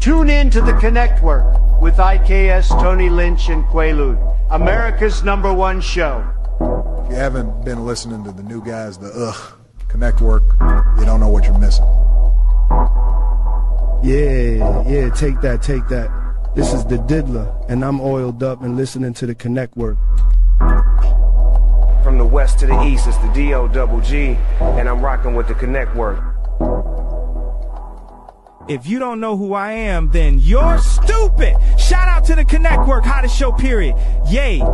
Tune in to the CONNECTWORK with IKS, Tony Lynch, and Quaalude, America's #1 show. If you haven't been listening to the new guys, the CONNECTWORK, you don't know what you're missing. Yeah, take that. This is the Diddler, and I'm oiled up and listening to the CONNECTWORK. From the west to the east, it's the D-O-double-G, and I'm rocking with the CONNECTWORK. If you don't know who I am, then you're stupid. Shout out to the CONNECTWORK, hottest show, period. Yay. I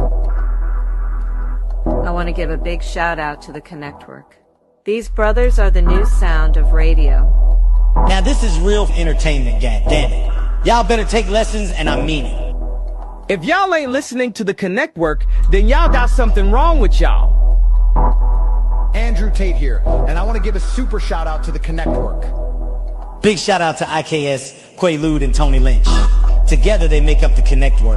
want to give a big shout out to the CONNECTWORK. These brothers are the new sound of radio. Now this is real entertainment, gang. Damn it. Y'all better take lessons, and I mean it. If y'all ain't listening to the CONNECTWORK, then y'all got something wrong with y'all. Andrew Tate here, and I want to give a super shout out to the CONNECTWORK. Big shout out to IKS, Quaalude, and Tony Lynch. Together they make up the CONNECTWORK.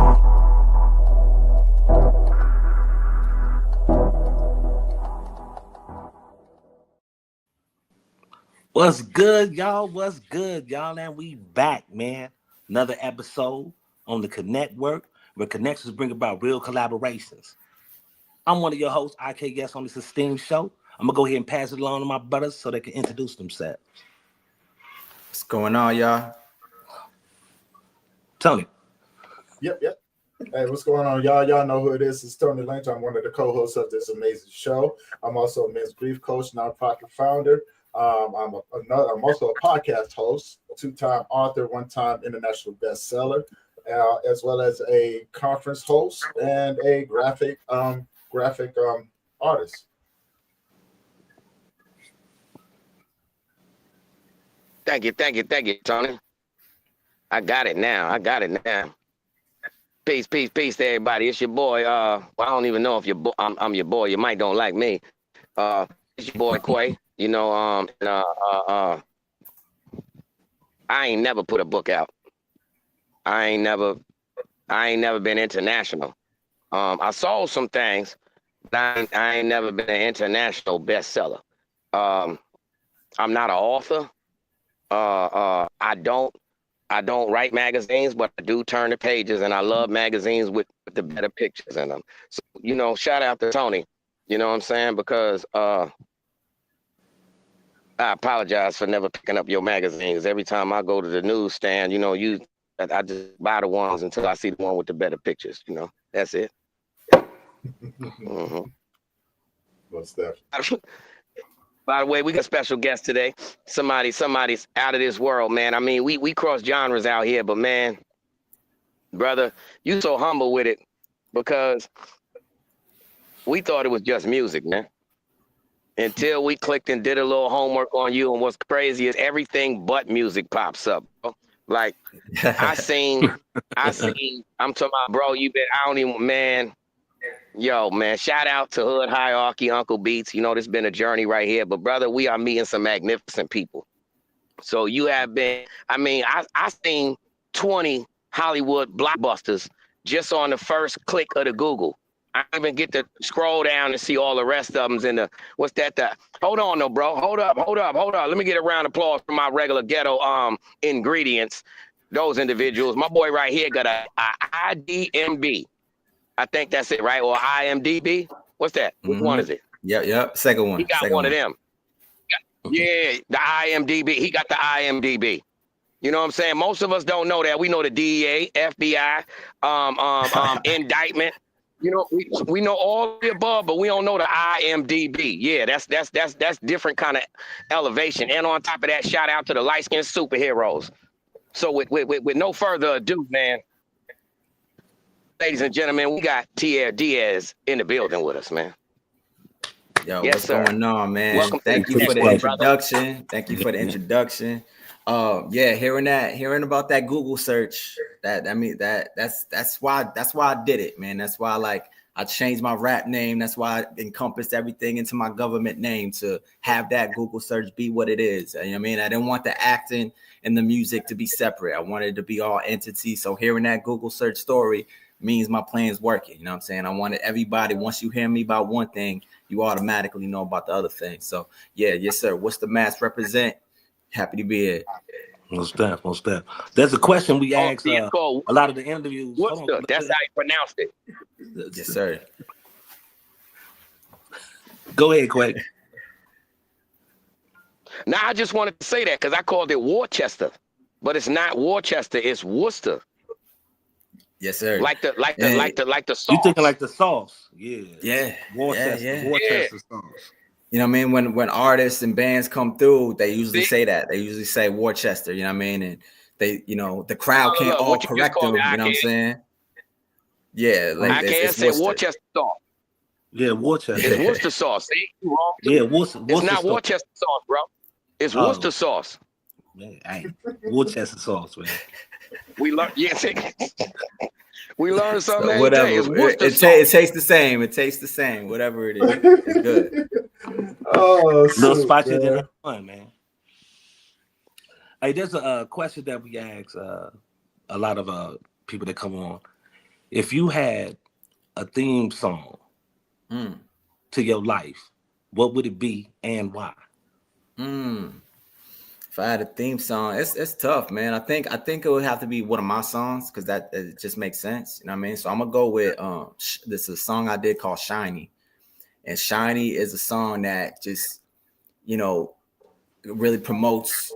What's good, y'all? What's good, y'all? And we back, man. Another episode on the CONNECTWORK, where connections bring about real collaborations. I'm one of your hosts, IKS, on this esteemed show. I'm gonna go ahead and pass it along to my brothers so they can introduce themselves. What's going on, y'all? Tony. Yep. Hey, what's going on, y'all? Y'all know who it is. It's Tony Lynch. I'm one of the co-hosts of this amazing show. I'm also a men's grief coach, nonprofit founder. I'm also a podcast host, 2-time author, 1-time international bestseller, as well as a conference host and a graphic artist. Thank you, Tony. I got it now. Peace to everybody. It's your boy. I don't even know if I'm your boy. You might don't like me. It's your boy Quay. You know, I ain't never put a book out. I ain't never been international. I sold some things, but I ain't never been an international bestseller. I'm not an author. I don't write magazines, but I do turn the pages, and I love magazines with the better pictures in them. So, you know, shout out to Tony. You know what I'm saying? Because I apologize for never picking up your magazines. Every time I go to the newsstand, you know, I just buy the ones until I see the one with the better pictures. You know, that's it. Mm-hmm. What's that? By the way, we got a special guest today. Somebody's out of this world, man. I mean, we cross genres out here, but man, brother, you so humble with it because we thought it was just music, man. Until we clicked and did a little homework on you, and what's crazy is everything but music pops up. Bro. Like I'm talking about, bro, man, shout out to Hood Hierarchy, Uncle Beats. You know, this has been a journey right here, but brother, we are meeting some magnificent people. So you have been, I seen 20 Hollywood blockbusters just on the first click of the Google. I don't even get to scroll down and see all the rest of them's in the, hold on though, bro. Hold up. Let me get a round of applause for my regular ghetto ingredients. Those individuals. My boy right here got a IDMB. I think that's it, right? Or IMDb. What's that? Which one is it? Yep. Second one. He got one of them. Yeah, the IMDb. He got the IMDb. You know what I'm saying? Most of us don't know that. We know the DEA, FBI, indictment. You know, we know all the above, but we don't know the IMDb. Yeah, that's different kind of elevation. And on top of that, shout out to the light-skinned superheroes. So with no further ado, man, ladies and gentlemen, we got Tierre Diaz in the building with us, man. Yo, what's going on, man? Welcome. Thank you for the introduction. Thank you for the introduction. Hearing about that Google search, that's why I did it, man. That's why I changed my rap name. That's why I encompassed everything into my government name to have that Google search be what it is. You know what I mean? I didn't want the acting and the music to be separate. I wanted it to be all entities. So hearing that Google search story means my plan's working. You know what I'm saying? I wanted everybody, once you hear me about one thing, you automatically know about the other thing. So yeah, yes, sir. What's the mass represent? Happy to be here. Most deaf. There's a question we asked a lot of the interviews. Worcester. That's how you pronounced it. Yes, sir. Go ahead, Quake. Now I just wanted to say that because I called it Worcester, but it's not Worcester. It's Worcester. Yes, sir. Like the sauce. You thinking like the sauce? Yeah. Worcester sauce. You know what I mean? When artists and bands come through, they usually say that. They usually say Worcester, you know what I mean? And they, the crowd can't all correct them, you know what I'm saying? Yeah, like it's Worcester sauce. Yeah, Worcester. It's Worcester sauce. See? Wrong. Yeah, Worcester. It's not Worcester sauce, bro. It's Worcester sauce. Man, Worcester sauce, man. We learned, we learned something. So whatever. It tastes the same. It tastes the same. Whatever it is, it's good. Little spicy than fun, man. Hey, there's a question that we ask a lot of people that come on. If you had a theme song to your life, what would it be and why? If I had a theme song, it's tough, man. I think it would have to be one of my songs because that it just makes sense. You know what I mean? So I'm gonna go with this is a song I did called Shiny. And Shiny is a song that just, really promotes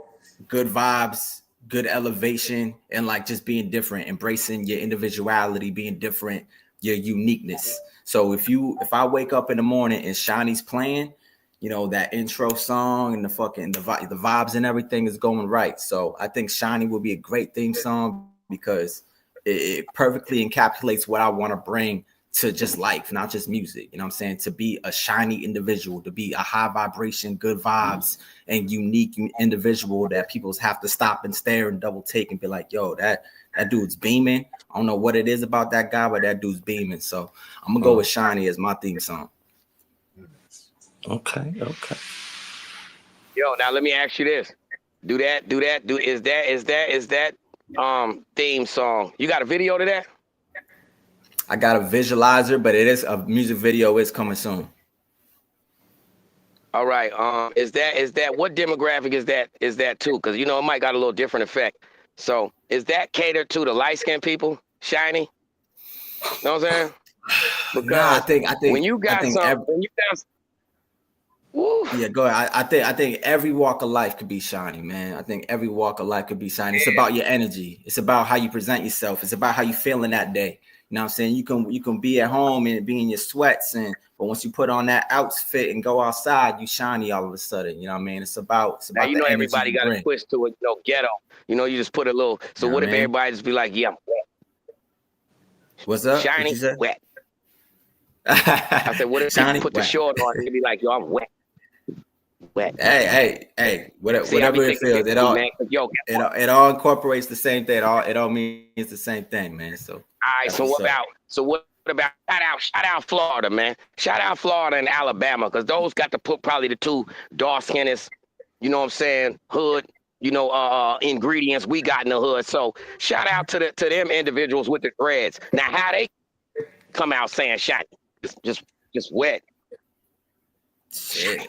good vibes, good elevation, and like just being different, embracing your individuality, being different, your uniqueness. So if I wake up in the morning and Shiny's playing, that intro song and the vibes and everything is going right. So I think Shiny will be a great theme song because it perfectly encapsulates what I want to bring to just life, not just music. You know what I'm saying? To be a shiny individual, to be a high vibration, good vibes, and unique individual that people have to stop and stare and double take and be like, yo, that dude's beaming. I don't know what it is about that guy, but that dude's beaming. So I'm gonna go with Shiny as my theme song. Okay. Yo, now let me ask you this. Is that theme song? You got a video to that? I got a visualizer, but it is a music video is coming soon. All right. Is that what demographic is that too? Because it might got a little different effect. So is that catered to the light-skinned people, Shiny? You know what I'm saying? Because I think when you got yeah, go ahead. I think every walk of life could be shiny, man. I think every walk of life could be shiny. It's about your energy. It's about how you present yourself. It's about how you feeling that day. You know what I'm saying? You can be at home and be in your sweats, but once you put on that outfit and go outside, you shiny all of a sudden. You know what I mean? It's about now, everybody got a twist to it. Ghetto. You just put a little. So what if everybody just be like, yeah, I'm wet. What's up? Shiny, wet. I said, what if shiny, you put the short on and be like, yo, I'm wet. Wet. Hey, whatever it feels, it all incorporates the same thing. It all means the same thing, man. So all right. So what about shout out Florida, man? Shout out Florida and Alabama, because those got to put probably the two dark skinnest, hood, ingredients we got in the hood. So shout out to them individuals with the dreads. Now how they come out saying shiny, just wet. Shit,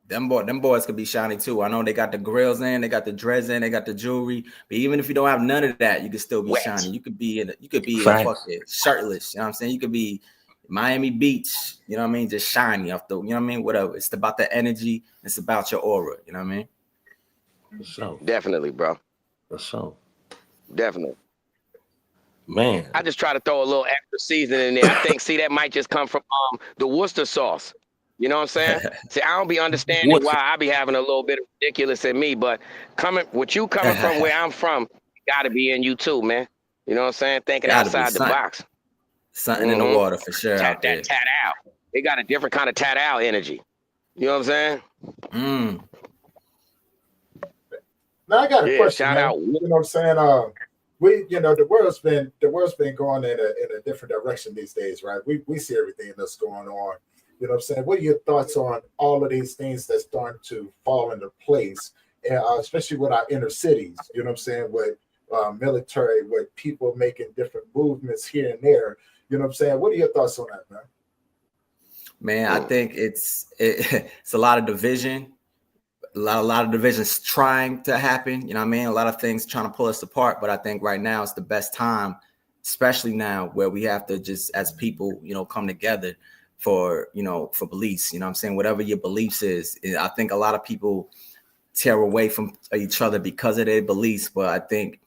them boys could be shiny too. I know they got the grills in, they got the dreads in, they got the jewelry. But even if you don't have none of that, you can still be shiny. You could be fucking shirtless. You know what I'm saying? You could be Miami Beach. You know what I mean? Just shiny off the. You know what I mean? Whatever. It's about the energy. It's about your aura. You know what I mean? So definitely, bro. So definitely. Man, I just try to throw a little extra seasoning in there. I think, that might just come from the Worcester sauce. You know what I'm saying? See, I don't be understanding why I be having a little bit of ridiculous in me, but coming from where I'm from, got to be in you too, man. You know what I'm saying? Thinking outside the box. Something in the water for sure. Tat out. They got a different kind of tat out energy. You know what I'm saying? Now I got a question. Shout out. You know what I'm saying? The world's been going in a different direction these days, right? We see everything that's going on. You know what I'm saying? What are your thoughts on all of these things that's starting to fall into place, especially with our inner cities? You know what I'm saying? With military, with people making different movements here and there. You know what I'm saying? What are your thoughts on that, man? Man, I think it's a lot of division. a lot of divisions trying to happen. You know what I mean? A lot of things trying to pull us apart. But I think right now it's the best time, especially now where we have to just as people, you know, come together for, you know, for beliefs. You know what I'm saying? Whatever your beliefs is. I think a lot of people tear away from each other because of their beliefs. But I think,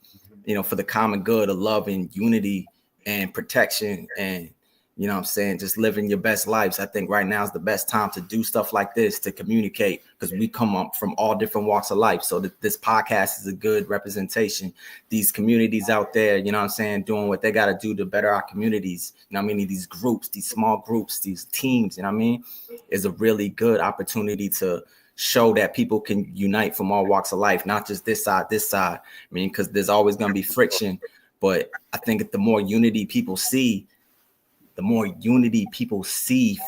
you know, for the common good of love and unity and protection and, you know what I'm saying, just living your best lives. I think right now is the best time to do stuff like this, to communicate, because we come up from all different walks of life. So this podcast is a good representation. These communities out there, you know what I'm saying, doing what they got to do to better our communities. You know what I mean? These groups, these small groups, these teams, you know what I mean, is a really good opportunity to show that people can unite from all walks of life, not just this side. I mean, because there's always going to be friction. But I think the more unity people see,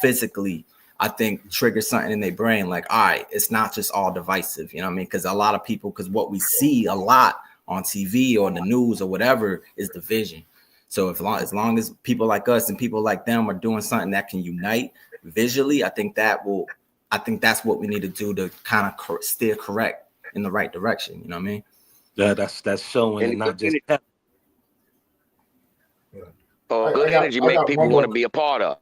physically, I think triggers something in their brain like, all right, it's not just all divisive. You know what I mean? Because a lot of people, because what we see a lot on TV or in the news or whatever is division. So as long as people like us and people like them are doing something that can unite visually, I think that's what we need to do to kind of steer correct in the right direction. You know what I mean? Yeah, that's showing and not just. Good energy make people want to be a part of.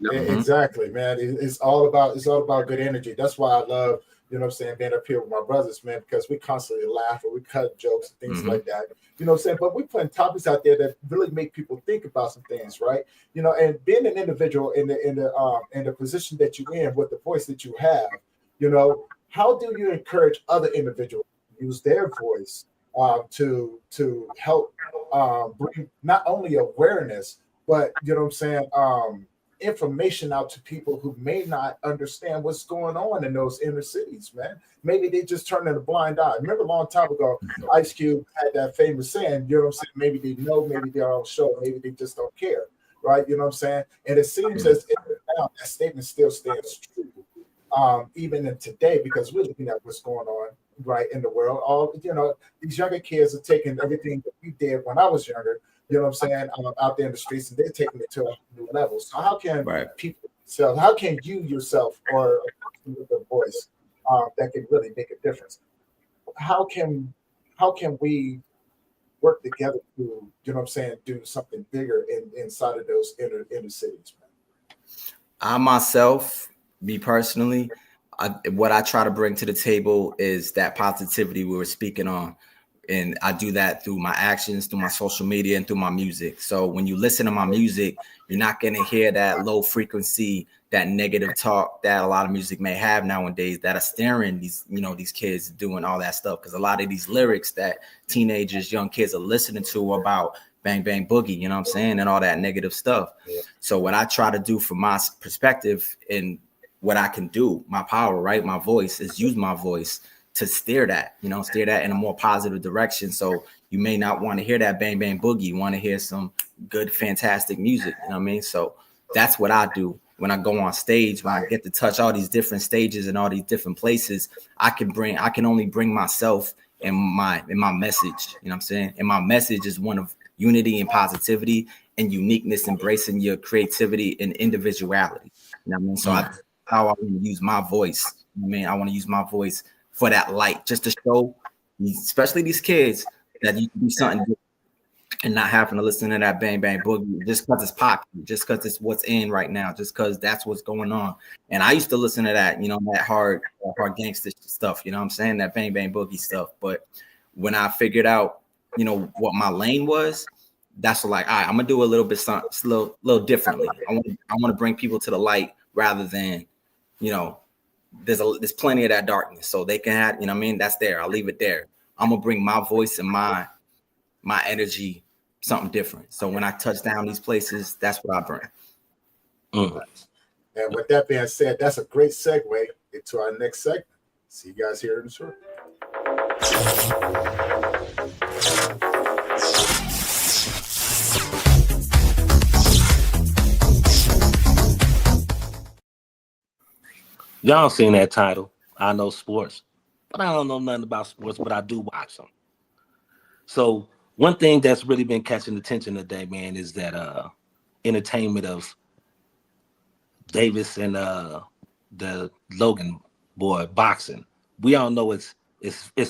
Exactly, man. It's all about good energy. That's why I love, you know what I'm saying, being up here with my brothers, man, because we constantly laugh and we cut jokes and things like that. You know what I'm saying? But we're putting topics out there that really make people think about some things, right? You know, and being an individual in the position that you're in with the voice that you have, you know, how do you encourage other individuals to use their voice to help bring not only awareness, but, you know what I'm saying, information out to people who may not understand what's going on in those inner cities, man. Maybe they just turn in a blind eye. Remember a long time ago, Ice Cube had that famous saying, you know what I'm saying, maybe they know, maybe they don't show, maybe they just don't care, right? You know what I'm saying? And it seems as if now that statement still stands true, even in today, because we're looking at what's going on right in the world. All, you know, these younger kids are taking everything that we did when I was younger, you know what I'm saying, out there in the streets, and they're taking it to a new level. So how can people, so how can you yourself or with a voice that can really make a difference? How can we work together to, you know what I'm saying, do something bigger inside of those inner cities, man? I myself, me personally, what I try to bring to the table is that positivity we were speaking on. And I do that through my actions, through my social media, and through my music. So when you listen to my music, you're not going to hear that low frequency, that negative talk that a lot of music may have nowadays that are steering these, you know, these kids doing all that stuff. Because a lot of these lyrics that teenagers, young kids are listening to about bang, bang, boogie, you know what I'm saying, and all that negative stuff. Yeah. So what I try to do from my perspective and what I can do, my power, right, my voice, is use my voice to steer that in a more positive direction. So you may not want to hear that bang, bang, boogie. You want to hear some good, fantastic music. You know what I mean? So that's what I do when I go on stage, when I get to touch all these different stages and all these different places. I can only bring myself and my message, you know what I'm saying? And my message is one of unity and positivity and uniqueness, embracing your creativity and individuality. You know what I mean? So how I want to use my voice. You know what I mean? I want to use my voice for that light, just to show, especially these kids, that you can do something different and not having to listen to that bang, bang, boogie just because it's popular, just because it's what's in right now, just because that's what's going on. And I used to listen to that, you know, that hard gangster stuff, you know what I'm saying, that bang, bang, boogie stuff. But when I figured out, you know, what my lane was, that's like, all right, I'm gonna do a little bit something a little differently. I want to bring people to the light rather than, you know, there's plenty of that darkness, so they can have, you know what I mean, that's there. I'll leave it there. I'm gonna bring my voice and my energy, something different. So when I touch down these places, that's what I bring. And with that being said, that's a great segue into our next segment. See you guys here in the short. Y'all seen that title? I know sports, but I don't know nothing about sports, but I do watch them. So one thing that's really been catching attention today, man, is that entertainment of Davis and the Logan boy boxing. we all know it's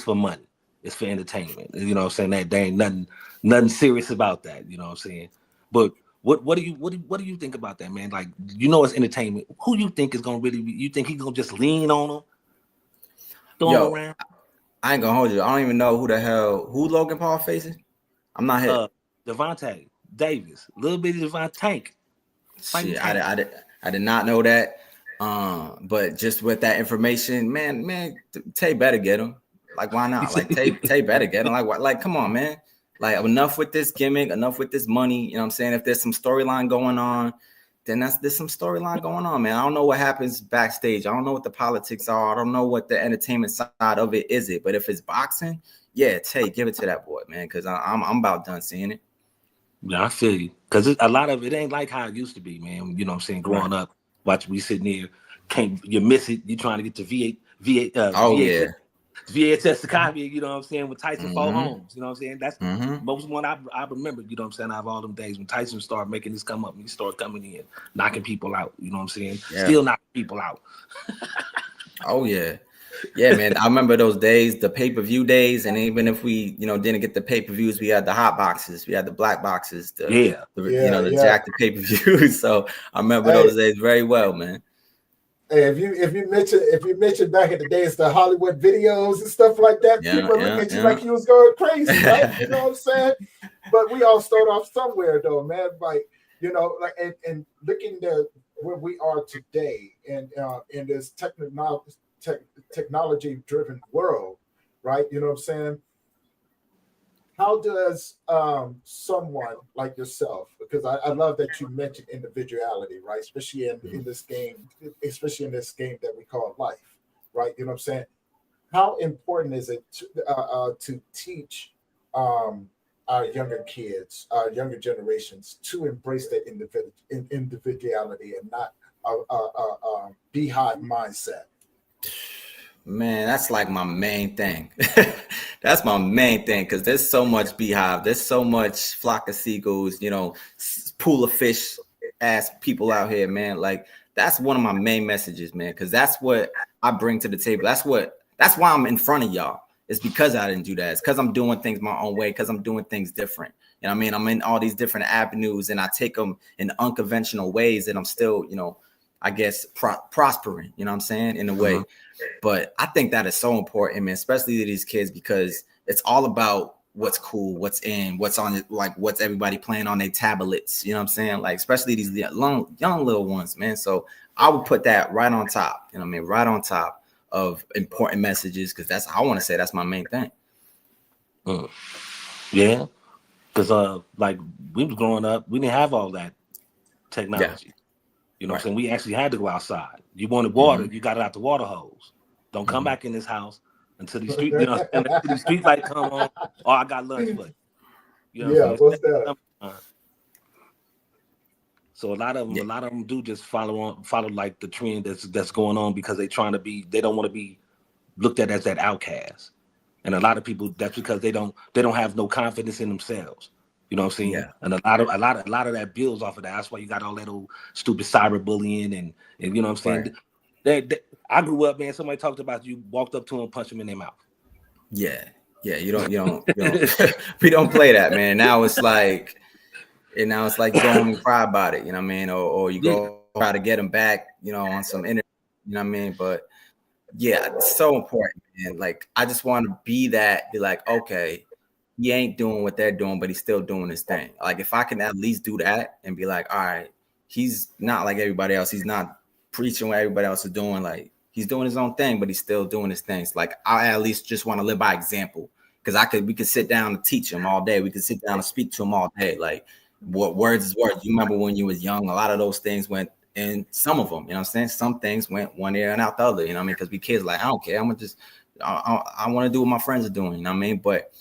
for money. It's for entertainment. You know what I'm saying? That there ain't nothing serious about that. You know what I'm saying? But what do you think about that, man? Like, you know, it's entertainment. Who you think is gonna really be, you think he's gonna just lean on him? Throw him around? I ain't gonna hold you. I don't even know who Logan Paul facing. I'm not hit. Devontae Davis, little bitty Devontae Tank. Shit, I did not know that. But just with that information, man, Tay better get him. Like, why not? Like, Tay better get him. Like, come on, man. Like, enough with this gimmick, enough with this money. You know what I'm saying? If there's some storyline going on, then there's some storyline going on, man. I don't know what happens backstage. I don't know what the politics are. I don't know what the entertainment side of it is. But if it's boxing, yeah, Tay, give it to that boy, man, because I'm about done seeing it. Yeah, I feel you. Because a lot of it ain't like how it used to be, man. You know what I'm saying? Growing up, watching we sitting there, you miss it. You trying to get to VHS to copy, you know what I'm saying, with Tyson 4 Holmes. You know what I'm saying? That's most one I remember, you know what I'm saying, out of all them days when Tyson started making this come up and he started coming in, knocking people out, you know what I'm saying? Yeah. Still knocking people out. Oh, yeah. Yeah, man. I remember those days, the pay-per-view days, and even if we, you know, didn't get the pay-per-views, we had the hot boxes, we had the black boxes, the jacked pay-per-views. So I remember those days very well, man. Hey, if you mention back in the days the Hollywood videos and stuff like that, people look at you like you was going crazy, right? You know what I'm saying? But we all start off somewhere, though, man. Like, you know, like and looking at where we are today, and in this technology-driven world, right? You know what I'm saying? How does someone like yourself, because I love that you mentioned individuality, right? Especially in this game, that we call life, right? You know what I'm saying? How important is it to teach our younger kids, our younger generations, to embrace that individuality and not a beehive mindset? Man, that's like my main thing. That's my main thing, because there's so much beehive, there's so much flock of seagulls, you know, pool of fish ass people out here, man. Like, that's one of my main messages, man, because that's what I bring to the table. That's why I'm in front of y'all. It's because I didn't do that. It's because I'm doing things my own way, because I'm doing things different. You know what I mean? I'm in all these different avenues, and I take them in unconventional ways, and I'm still, you know, I guess prospering, you know what I'm saying, in a way. But I think that is so important, man, especially to these kids, because it's all about what's cool, what's in, what's on it, like what's everybody playing on their tablets, you know what I'm saying? Like, especially these young little ones, man. So I would put that right on top, you know what I mean? Right on top of important messages, because that's my main thing. Yeah, because like we was growing up, we didn't have all that technology. Yeah. You know what I'm saying? We actually had to go outside. You wanted water, you got it out the water hose. Don't come back in this house until the street, you know, until the street light come on. Oh, I got lunch for you. You know what's that? So a lot of them do just follow like the trend that's going on, because they don't want to be looked at as that outcast. And a lot of people, that's because they don't have no confidence in themselves. You know what I'm saying? Yeah. And a lot of that builds off of that. That's why you got all that old stupid cyberbullying and you know what I'm saying? I grew up, man. Somebody talked about you, walked up to them, punched them in their mouth. Yeah. You don't we don't play that, man. Now it's like you go home and cry about it, you know what I mean? Or you go try to get them back, you know, on some internet, you know what I mean? But yeah, it's so important, man. Like, I just want to be like, okay, he ain't doing what they're doing, but he's still doing his thing. Like, if I can at least do that and be like, all right, he's not like everybody else. He's not preaching what everybody else is doing. Like, he's doing his own thing, but he's still doing his things. Like, I at least just want to live by example, because we could sit down and teach him all day. We could sit down and speak to him all day. Like, what words is words. You remember when you was young, a lot of those things went in, some of them, you know what I'm saying? Some things went one ear and out the other, you know what I mean? Because we kids, like, I don't care. I want to do what my friends are doing, you know what I mean? But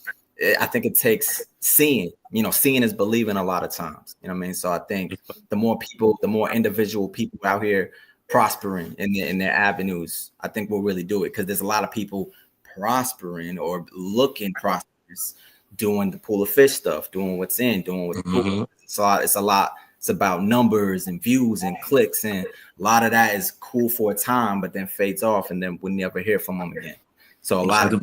I think it takes seeing is believing a lot of times, you know what I mean? So I think the more individual people out here prospering in their avenues, I think we'll really do it, because there's a lot of people prospering or looking prosperous, doing the pool of fish stuff, doing what's in, doing what's cool. So it's about numbers and views and clicks, and a lot of that is cool for a time, but then fades off, and then we never hear from them again. So a lot of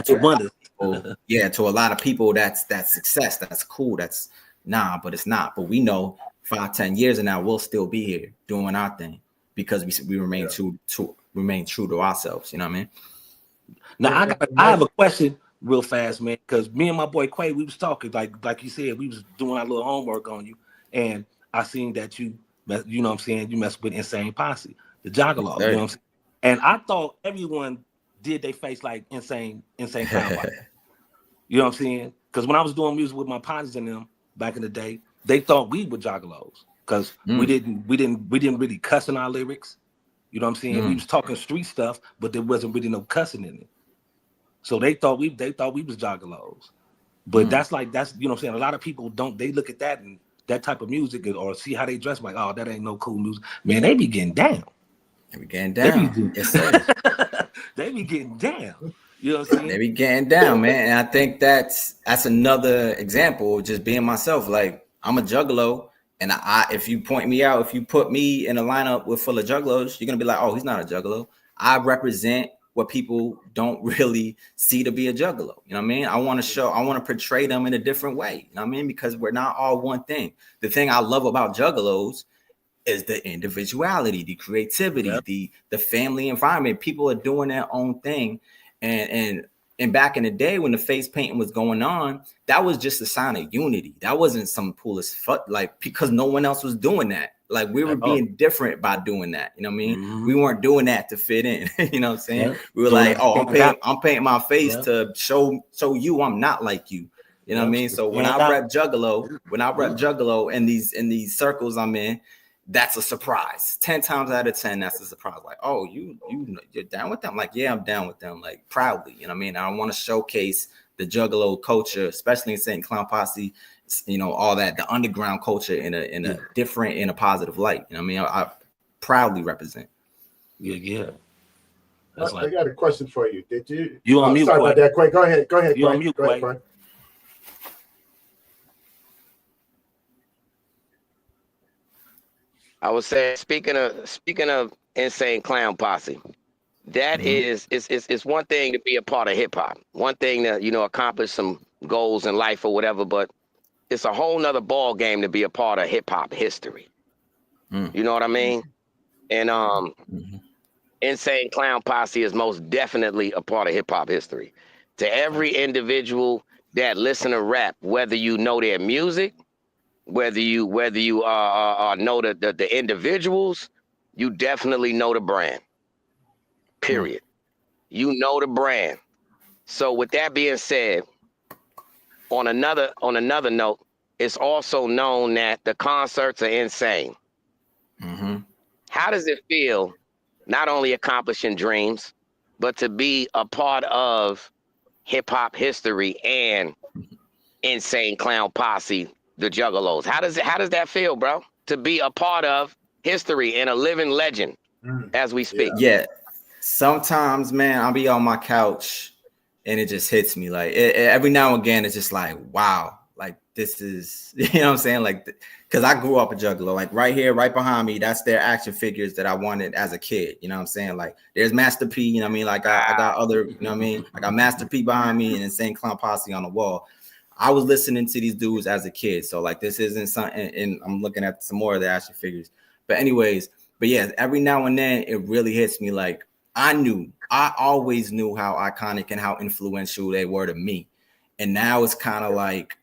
people, yeah, to a lot of people, that's success. That's cool. That's but it's not. But we know 5-10 years and now we'll still be here doing our thing because we remain true to ourselves. You know what I mean? Now I have a question real fast, man, because me and my boy Quay, we was talking like you said, we was doing our little homework on you, and I seen that you know what I'm saying, you messed with Insane Posse, the Juggalo, you know what I'm saying? And I thought everyone did they face like insane Clown Posse. You know what I'm saying? Because when I was doing music with my partners and them back in the day, they thought we were Juggalos because we didn't really cuss in our lyrics. You know what I'm saying? We was talking street stuff, but there wasn't really no cussing in it. So they thought we was Juggalos. But that's you know what I'm saying? A lot of people they look at that and that type of music or see how they dress like, oh, that ain't no cool music. Man, they be getting down. They be getting down. Yes, sir. They be getting down. You know what I'm saying? They be getting down, man. And I think that's another example of just being myself. Like, I'm a Juggalo. And if you point me out, if you put me in a lineup with full of Juggalos, you're going to be like, oh, he's not a Juggalo. I represent what people don't really see to be a Juggalo. You know what I mean? I want to portray them in a different way. You know what I mean? Because we're not all one thing. The thing I love about Juggalos is the individuality, the creativity, the family environment. People are doing their own thing. And back in the day when the face painting was going on, that was just a sign of unity. That wasn't some cool as fuck, like, because no one else was doing that. Like, we were being different by doing that. You know what I mean? We weren't doing that to fit in. You know what I'm saying? We were like, oh, I'm painting my face to show you I'm not like you. You know what I mean? So when I rep Juggalo in these circles I'm in, that's a surprise. 10 times out of 10, that's a surprise. Like, oh, you're down with them? Like, yeah, I'm down with them. Like, proudly. You know what I mean? I want to showcase the Juggalo culture, especially in St. Clown Posse. You know, all that, the underground culture in a different, in a positive light. You know what I mean? I proudly represent. Yeah. I got a question for you. Did you? You on mute? Sorry about that, Quay. Go ahead. You on mute, Quay? I was saying, speaking of Insane Clown Posse, that is it's one thing to be a part of hip hop, one thing to, you know, accomplish some goals in life or whatever, but it's a whole nother ball game to be a part of hip hop history. You know what I mean? And Insane Clown Posse is most definitely a part of hip hop history. To every individual that listen to rap, whether you know their music, whether you know the individuals, you definitely know the brand. Period. You know the brand. So with that being said, on another note, it's also known that the concerts are insane. How does it feel not only accomplishing dreams, but to be a part of hip hop history and Insane Clown Posse, the Juggalos? How does that feel, bro? To be a part of history and a living legend as we speak. Yeah. Sometimes, man, I'll be on my couch and it just hits me. Like every now and again, it's just like, wow, like this is, you know what I'm saying? Like, because I grew up a Juggalo, like right here, right behind me, that's their action figures that I wanted as a kid. You know what I'm saying? Like there's Master P, you know what I mean? Like I got other, you know what I mean? I got Master P behind me and Insane Clown Posse on the wall. I was listening to these dudes as a kid. So like this isn't something, and I'm looking at some more of the action figures. But anyways, yeah, every now and then it really hits me. Like I always knew how iconic and how influential they were to me. And now it's kind of like,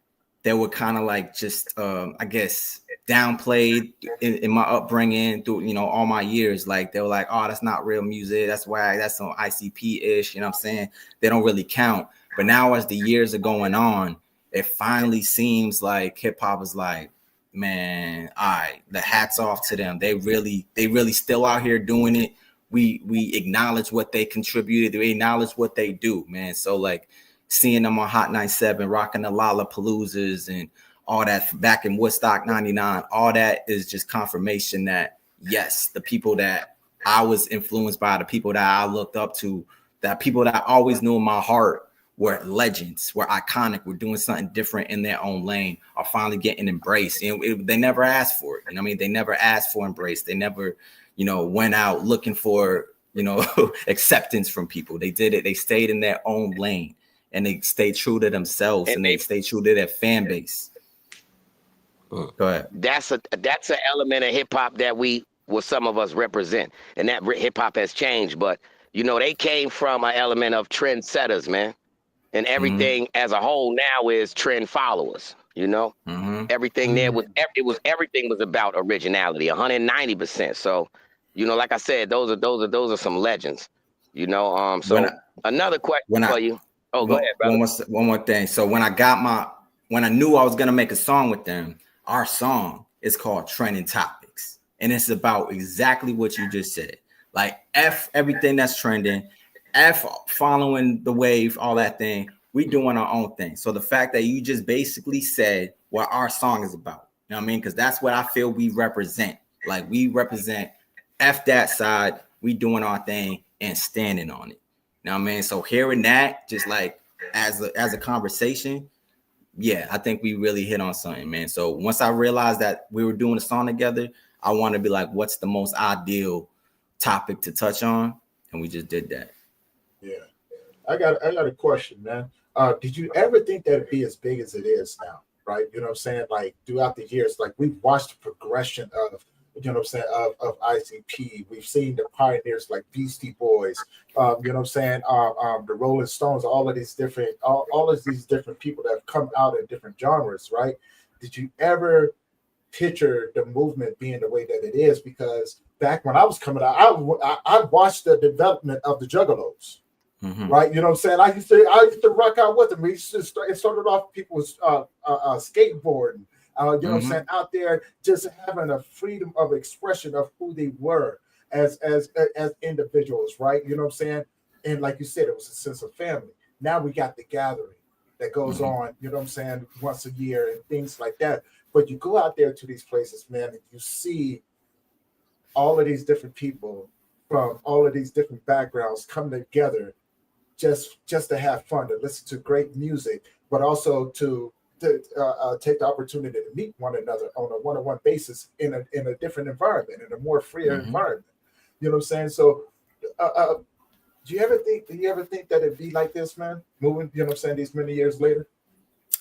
they were kind of like just, I guess, downplayed in my upbringing through, you know, all my years. Like they were like, oh, that's not real music. That's why that's some ICP-ish. You know what I'm saying? They don't really count. But now as the years are going on, it finally seems like hip hop is like, man, all right, the hat's off to them. They really still out here doing it. We acknowledge what they contributed. We acknowledge what they do, man. So like seeing them on Hot 97, rocking the Lollapaloozas and all that back in Woodstock 99, all that is just confirmation that yes, the people that I was influenced by, the people that I looked up to, that people that I always knew in my heart were legends, were iconic, were doing something different in their own lane, are finally getting embraced. And they never asked for it. You know what I mean? They never asked for embrace. They never, you know, went out looking for acceptance from people. They did it. They stayed in their own lane, and they stayed true to themselves, and they stayed true to their fan base. Go ahead. That's an element of hip hop that some of us represent, and that hip hop has changed. But they came from an element of trendsetters, man, and everything as a whole now is trend followers. Everything there everything was about originality, 190%. So, like I said, those are some legends. Another question for you. Oh, go ahead, brother. One more thing. So when I knew I was gonna make a song with them, our song is called Trending Topics, and it's about exactly what you just said. Like F everything that's trending, F following the wave, all that thing. We doing our own thing. So the fact that you just basically said what our song is about, you know what I mean? Because that's what I feel we represent. Like we represent F that side, we doing our thing and standing on it. You know what I mean? So hearing that just like as a conversation, yeah, I think we really hit on something, man. So once I realized that we were doing a song together, I wanted to be like, what's the most ideal topic to touch on? And we just did that. Yeah. I got a question, man. Did you ever think that it'd be as big as it is now? Right? You know what I'm saying? Like throughout the years, like we've watched the progression of, of ICP. We've seen the pioneers like Beastie Boys, the Rolling Stones, all of these different people that have come out in different genres, right? Did you ever picture the movement being the way that it is? Because back when I was coming out, I watched the development of the Juggalos. Right, you know what I'm saying? I used to rock out with them. It started off people was skateboarding, what I'm saying, out there just having a freedom of expression of who they were as individuals, right? You know what I'm saying? And like you said, it was a sense of family. Now we got the gathering that goes on, you know what I'm saying, once a year and things like that. But you go out there to these places, man, and you see all of these different people from all of these different backgrounds come together just to have fun, to listen to great music, but also to take the opportunity to meet one another on a one-on-one basis in a different environment, in a more freer environment. You know what I'm saying? So do you ever think that it'd be like this, man? Moving, you know what I'm saying, these many years later?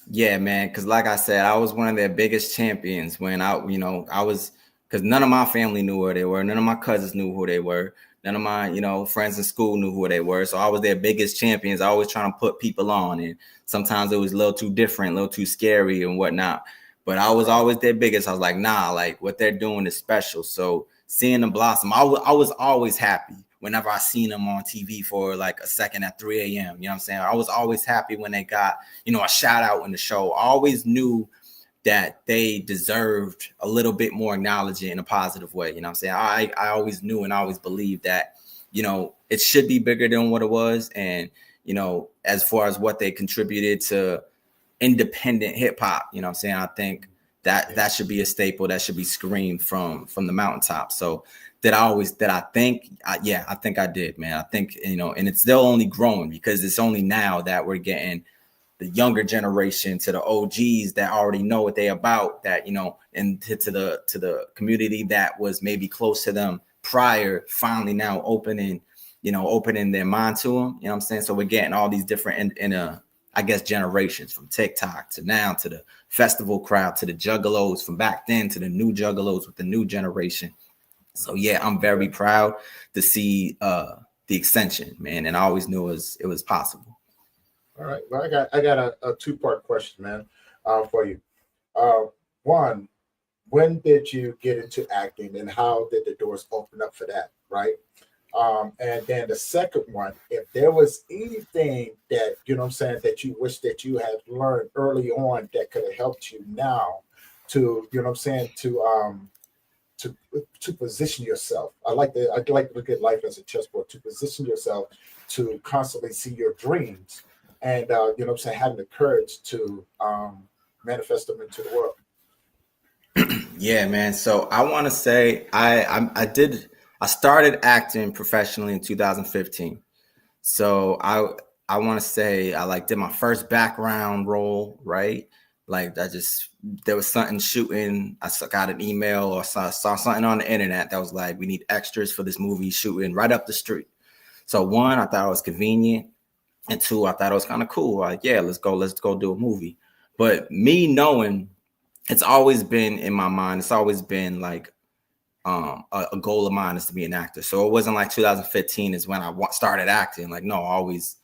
Yeah, man, because like I said, I was one of their biggest champions when I was, because none of my family knew where they were, none of my cousins knew who they were. None of my, friends in school knew who they were. So I was their biggest champions. I always trying to put people on. And sometimes it was a little too different, a little too scary and whatnot. But I was always their biggest. I was like, nah, like what they're doing is special. So seeing them blossom, I was always happy whenever I seen them on TV for like a second at 3 a.m. You know what I'm saying? I was always happy when they got, a shout out in the show. I always knew that they deserved a little bit more acknowledgement in a positive way. You know what I'm saying? I always knew and I always believed that, it should be bigger than what it was. And, as far as what they contributed to independent hip hop, you know what I'm saying? I think that should be a staple that should be screamed from the mountaintop. So I think I did, man. I think, and it's still only growing because it's only now that we're getting the younger generation to the OGs that already know what they about, that, and to the community that was maybe close to them prior, finally now opening their mind to them. You know what I'm saying? So we're getting all these different, generations from TikTok to now to the festival crowd, to the Juggalos from back then, to the new Juggalos with the new generation. So yeah, I'm very proud to see the extension, man. And I always knew it was possible. All right. Well, I got a two-part question, man, for you. One, when did you get into acting and how did the doors open up for that, right? And then the second one, if there was anything that, that you wish that you had learned early on that could have helped you now to, to position yourself. I like to look at life as a chessboard, to position yourself to constantly see your dreams. And, having the courage to manifest them into the world. Yeah, man. So I want to say I started acting professionally in 2015. So I want to say I did my first background role, right? Like there was something shooting. I got an email or saw something on the internet that was like, we need extras for this movie shooting right up the street. So one, I thought it was convenient. And two, I thought it was kind of cool. Like, yeah, let's go do a movie. But me knowing, it's always been in my mind. It's always been like a goal of mine is to be an actor. So it wasn't like 2015 is when I started acting. Like, no, always.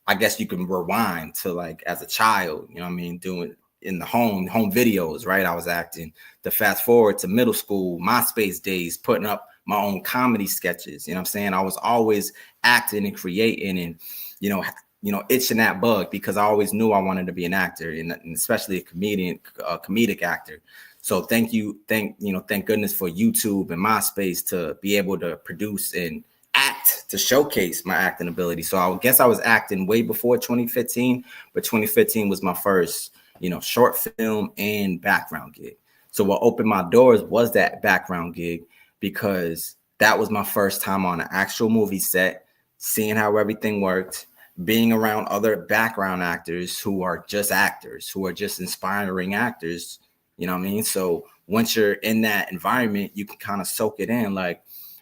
I guess you can rewind to like as a child, you know what I mean, doing in the home videos, right? I was acting. To fast forward to middle school, MySpace days, putting up my own comedy sketches. You know what I'm saying? I was always acting and creating and, you know, itching that bug because I always knew I wanted to be an actor and especially a comedic actor. So thank goodness for YouTube and MySpace to be able to produce and act to showcase my acting ability. So I guess I was acting way before 2015, but 2015 was my first, short film and background gig. So what opened my doors was that background gig because that was my first time on an actual movie set, seeing how everything worked, being around other background actors who are just actors, who are just inspiring actors. You know what I mean? So once you're in that environment, you can kind of soak it in like,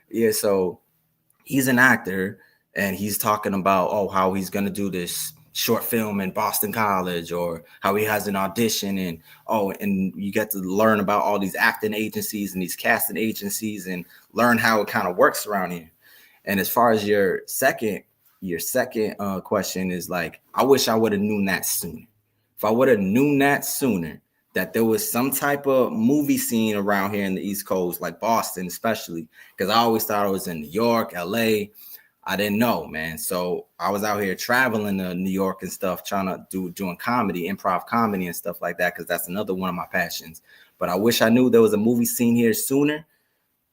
yeah, so he's an actor and he's talking about, how he's going to do this short film in Boston College or how he has an audition and you get to learn about all these acting agencies and these casting agencies and learn how it kind of works around here. And as far as your second question is like, I wish I would have known that sooner. If I would have known that sooner, that there was some type of movie scene around here in the East Coast, like Boston, especially, because I always thought it was in New York, LA. I didn't know, man. So I was out here traveling to New York and stuff, trying to doing comedy, improv comedy and stuff like that, because that's another one of my passions. But I wish I knew there was a movie scene here sooner.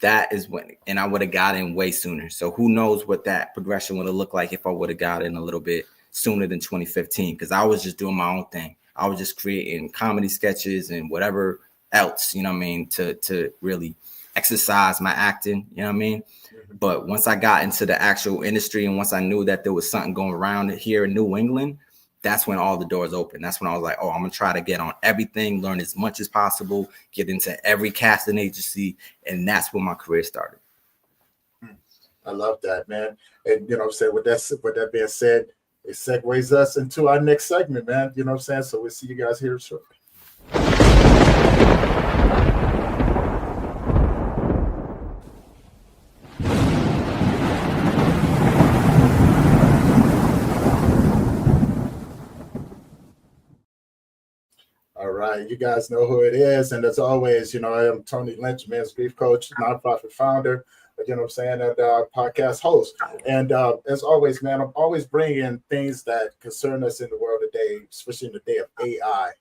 That is when, and I would have got in way sooner. So who knows what that progression would have looked like if I would have got in a little bit sooner than 2015, because I was just doing my own thing. I was just creating comedy sketches and whatever else, you know what I mean, to really exercise my acting, you know what I mean? Mm-hmm. But once I got into the actual industry and once I knew that there was something going around here in New England, that's when all the doors opened. That's when I was like, I'm going to try to get on everything, learn as much as possible, get into every casting agency. And that's when my career started. I love that, man. And, you know what I'm saying, with that being said, it segues us into our next segment, man. You know what I'm saying? So we'll see you guys here shortly. All right, you guys know who it is. And as always, I am Tony Lynch, men's grief coach, nonprofit founder. You know what I'm saying, and podcast host. And as always, man, I'm always bringing things that concern us in the world today, especially in the day of AI.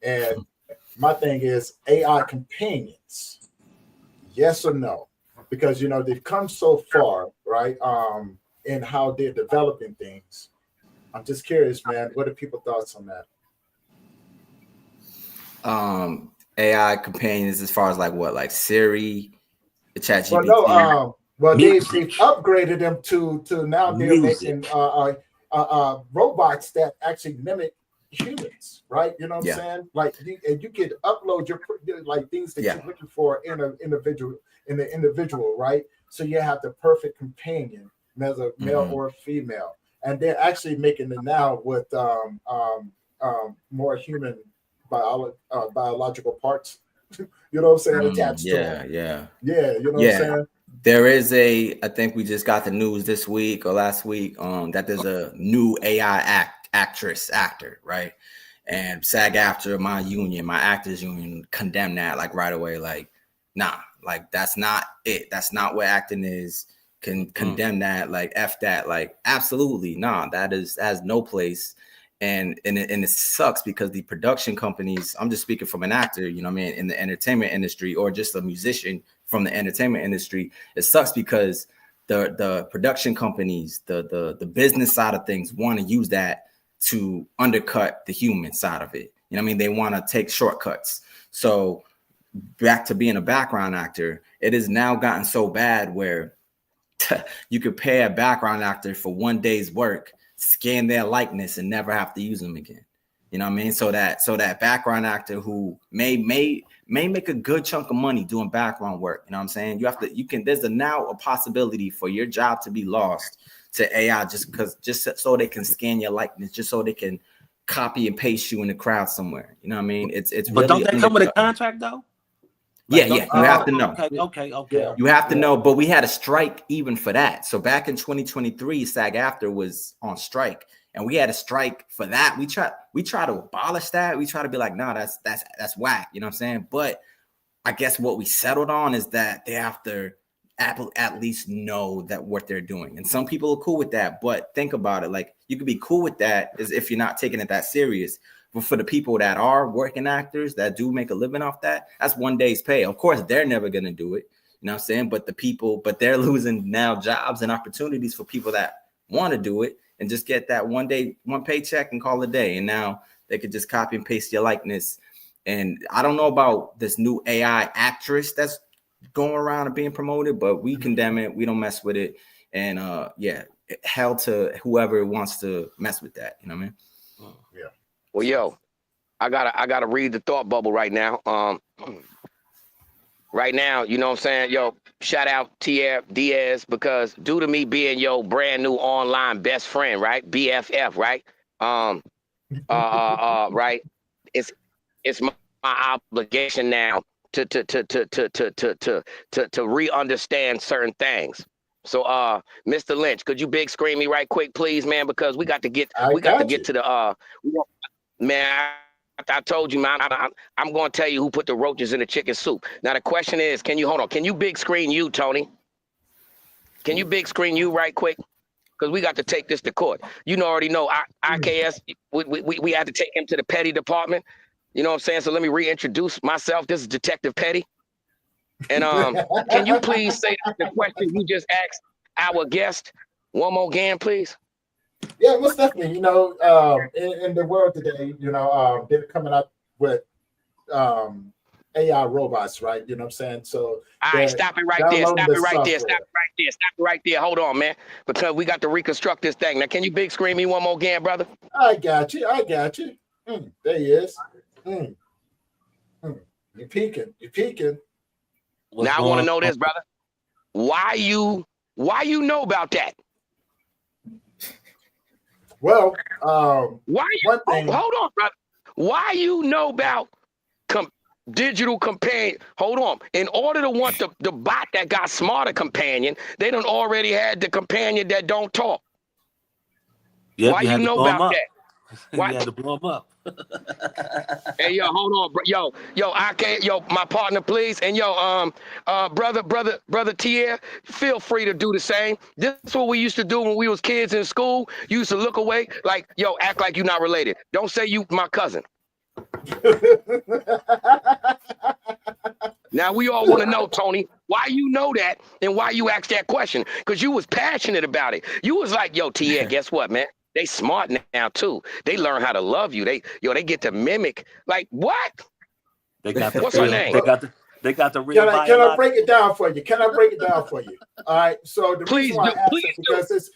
And my thing is AI companions, yes or no? Because, they've come so far, right, in how they're developing things. I'm just curious, man, what are people's thoughts on that? AI companions as far as like what, like Siri? Well, no, they've upgraded them to now they're making robots that actually mimic humans, right? You know what I'm saying? Like you could upload your like things that you're looking for in the individual, right? So you have the perfect companion, whether male or female, and they're actually making it now with more human biological parts. You know what I'm saying? Attached to them. Yeah. You know what I'm saying? There is I think we just got the news this week or last week that there's a new AI actor, right? And SAG-AFTRA, my actors union, condemned that like right away. Like, nah, like that's not it. That's not what acting is. Condemn that, like F that, like absolutely nah. That has no place. And it sucks because the production companies, I'm just speaking from an actor, you know what I mean, in the entertainment industry or just a musician from the entertainment industry. It sucks because the production companies, the business side of things want to use that to undercut the human side of it. You know what I mean? They want to take shortcuts. So back to being a background actor, it has now gotten so bad where you could pay a background actor for one day's work, scan their likeness and never have to use them again. You know what I mean? So that background actor who may make a good chunk of money doing background work. You know what I'm saying? There's now a possibility for your job to be lost to AI just so they can scan your likeness, just so they can copy and paste you in the crowd somewhere. You know what I mean? It's But really don't they come with a contract though? Yeah, you have to know. Okay. You have to know, but we had a strike even for that. So back in 2023, SAG-AFTRA was on strike, and we had a strike for that. We try to abolish that. We try to be like, no, that's whack. You know what I'm saying? But I guess what we settled on is that they have to at least know that what they're doing. And some people are cool with that, but think about it. Like, you could be cool with that as if you're not taking it that serious. But for the people that are working actors that do make a living off that, that's one day's pay. Of course, they're never going to do it. You know what I'm saying? But they're losing now jobs and opportunities for people that want to do it and just get that one paycheck and call it a day. And now they could just copy and paste your likeness. And I don't know about this new AI actress that's going around and being promoted, but we condemn it. We don't mess with it. And hell to whoever wants to mess with that. You know what I mean? Yeah. Well, yo, I gotta read the thought bubble right now. Right now, you know what I'm saying? Yo, shout out Tierre, Diaz, because due to me being your brand new online best friend, right? BFF, right? Right? It's my obligation now to re-understand certain things. So Mr. Lynch, could you big screen me right quick, please, man? Because we got to get to the man, I told you, man, I'm going to tell you who put the roaches in the chicken soup. Now, the question is, can you big screen you, Tony? Can you big screen you right quick? Because we got to take this to court. You already know, IKS, we had to take him to the petty department. You know what I'm saying? So let me reintroduce myself. This is Detective Petty. And can you please say the question you just asked our guest one more again, please? Yeah, most definitely. In the world today, they're coming up with AI robots, right? You know what I'm saying? So all right, stop it right there. Hold on, man. Because we got to reconstruct this thing. Now, can you big screen me one more again, brother? I got you. There he is. You're peeking. Now I want to know this, brother. Why you know about that? Well, why you hold on, brother? Why you know about digital companion? Hold on. In order to want the bot that got smarter companion, they done already had the companion that don't talk. Yep, why you know about that? Why you had to blow him up? Hey, yo, hold on, bro. Yo, my partner, please. And brother Tierre, feel free to do the same. This is what we used to do when we was kids in school. You used to look away, like, yo, act like you're not related. Don't say you my cousin. Now we all want to know, Tony, why you know that and why you asked that question? Because you was passionate about it. You was like, yo, Tierre, guess what, man? They smart now too. They learn how to love you. They get to mimic. Like what? They got the what's her name? They got the real. Can I break it down for you? All right. So the reason why I asked it because it's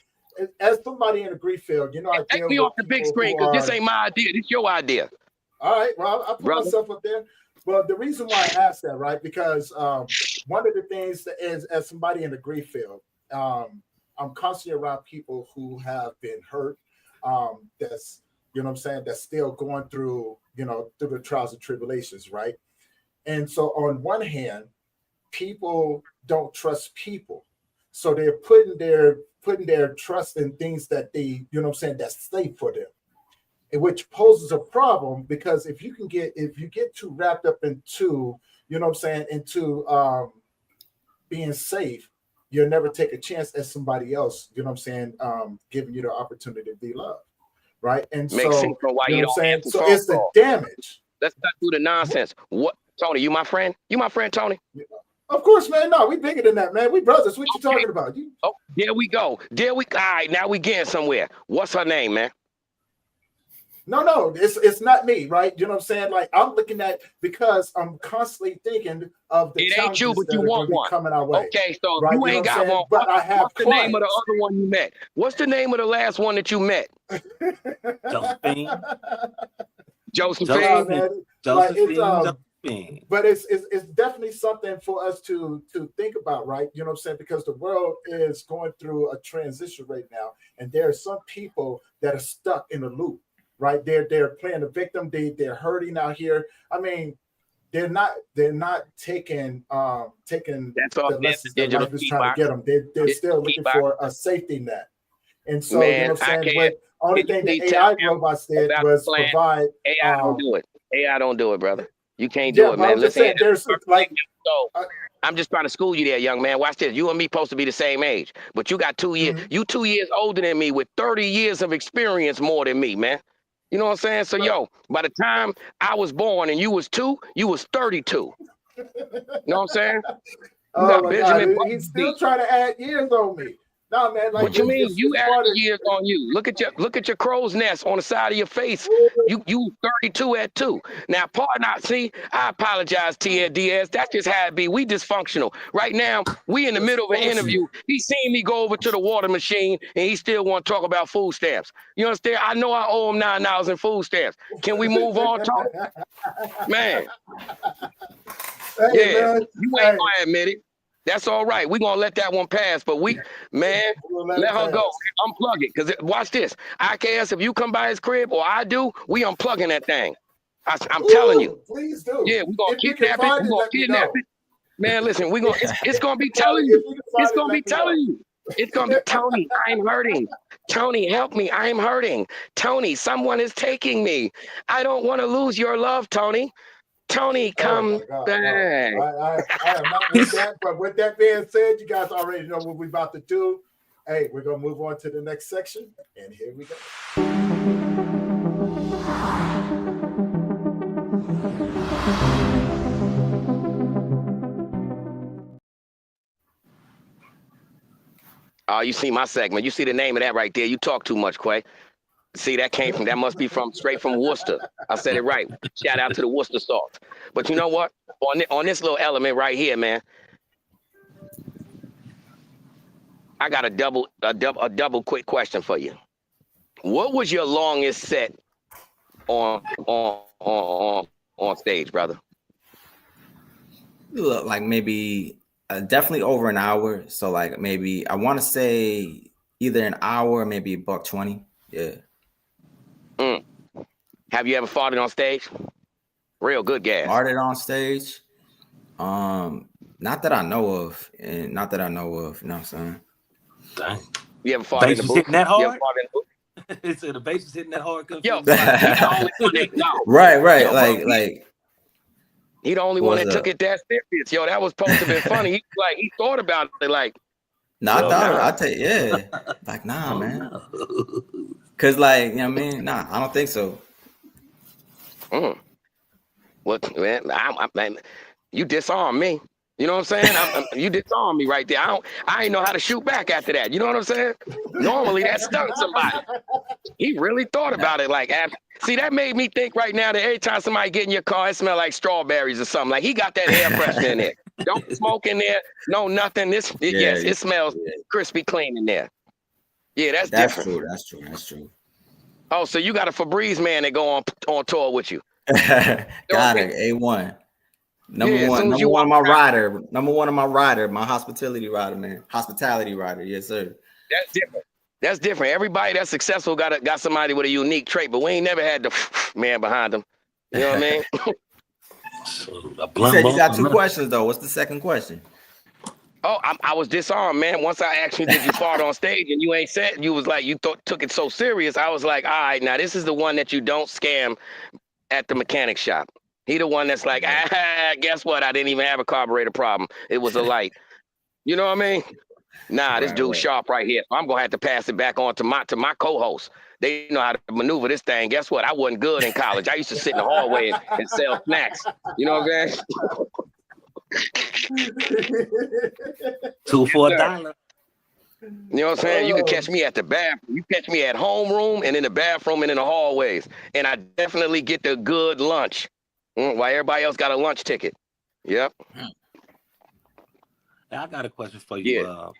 as somebody in the grief field, I take me off the big screen because this ain't my idea. This your idea. All right. Well, I'll put myself up there. Well, the reason why I asked that, right? Because one of the things that is, as somebody in the grief field, I'm constantly around people who have been hurt. That's, that's still going through, through the trials and tribulations, right? And so on one hand, people don't trust people. So they're putting their trust in things that they, that's safe for them. Which poses a problem because if you get too wrapped up into, into being safe, you'll never take a chance at somebody else, giving you the opportunity to be loved, right? And makes sense for why you don't answer so it's the damage. Let's cut through the nonsense. What, Tony? You my friend? You my friend, Tony? Of course, man. No, we bigger than that, man. We brothers. What you talking about? Oh, there we go. All right, now we getting somewhere. What's her name, man? No, it's not me, right? You know what I'm saying? Like I'm looking at because I'm constantly thinking of the ain't you, but you want one coming our way. Okay, so right? you ain't got one. But I have. What's the name of the other one you met? What's the name of the last one that you met? Josephine. But it's definitely something for us to think about, right? You know what I'm saying? Because the world is going through a transition right now, and there are some people that are stuck in a loop, right? They're playing the victim. They're hurting out here. I mean, they're not taking the lessons that life is trying to get them. They're still looking for a safety net. And so, you know what I'm saying? What only thing the AI robots did was provide. AI don't do it. AI don't do it, brother. You can't do it, man. Listen, there's like, I'm just trying to school you there, young man. Watch this. You and me supposed to be the same age, but you got 2 years. You 2 years older than me with 30 years of experience more than me, man. You know what I'm saying? So, yo, by the time I was born and you was 2, you was 32. You know what I'm saying? You got Benjamin. God, he's still trying to add years on me. No, man. Like, what you mean? You add years on you. Look at your crow's nest on the side of your face. You 32 at 2. Now, I apologize, Tierre, Diaz. That's just how it be. We dysfunctional. Right now, we in the middle of an interview. He seen me go over to the water machine, and he still want to talk about food stamps. You understand? I know I owe him $9 in food stamps. Can we move on, talk? Man. Hey, man. You ain't gonna admit it. That's all right. We're going to let that one pass. But let her go. Unplug it. Because watch this. IKS, if you come by his crib or I do, we unplugging that thing. I'm telling you. Please do. Yeah, we're going to kidnap it. We're going to kidnap it. Man, listen, it's going to be telling you. It's going to be telling you. It's going to be, Tony, I'm hurting. Tony, help me. I'm hurting. Tony, someone is taking me. I don't want to lose your love, Tony. Tony, come back. I am not with that, but with that being said, you guys already know what we're about to do. Hey, we're going to move on to the next section, and here we go. Oh, you see my segment. You see the name of that right there. You talk too much, Quay. See, that must be straight from Worcester. I said it right. Shout out to the Worcester sauce. But you know what? On this little element right here, man, I got a double quick question for you. What was your longest set on stage, brother? Look, like maybe definitely over an hour. So like maybe I want to say either an hour or maybe $120. Yeah. Have you ever farted on stage? Real good gas. Farted on stage? Not that I know of. And not that I know of. You know what I'm saying? Dang. You ever farted in the booth? Hitting that hard? It's the bass is hitting that hard. Yo, he's the only one that know. Right. Yo, like he the only one that took it that serious. Yo, that was supposed to be funny. He thought about it like. Nah, I'll tell you, yeah. Like, nah, man. Cause like, you know what I mean? Nah, I don't think so. What, man? You disarm me. You know what I'm saying? You disarm me right there. I ain't know how to shoot back after that. You know what I'm saying? Normally that stuns somebody. He really thought about it. Like, see, that made me think right now that every time somebody get in your car, it smell like strawberries or something. Like he got that air freshener in there. Don't smoke in there. No, nothing. It smells crispy clean in there. Yeah, that's different. True. That's true. Oh, so you got a Febreze man that go on tour with you? Got it. A1. Number one on my rider. Number one on my rider. My hospitality rider, man. Hospitality rider. Yes, sir. That's different. Everybody that's successful got somebody with a unique trait, but we ain't never had the man behind them. You know what I mean? You said you got 2 questions though. What's the second question? Oh, I was disarmed, man. Once I asked you, did you fart on stage, and you ain't said, you was like, you took it so serious. I was like, all right, now this is the one that you don't scam at the mechanic shop. He the one that's like, guess what? I didn't even have a carburetor problem. It was a light. You know what I mean? Nah, this dude's sharp right here. I'm gonna have to pass it back on to my co-host. They know how to maneuver this thing. Guess what? I wasn't good in college. I used to sit in the hallway and sell snacks. You know what I'm saying? 2 for $1. You know what I'm saying? You can catch me at the bathroom. You catch me at homeroom and in the bathroom and in the hallways. And I definitely get the good lunch. While everybody else got a lunch ticket. Yep. Now, I got a question for you. Yeah.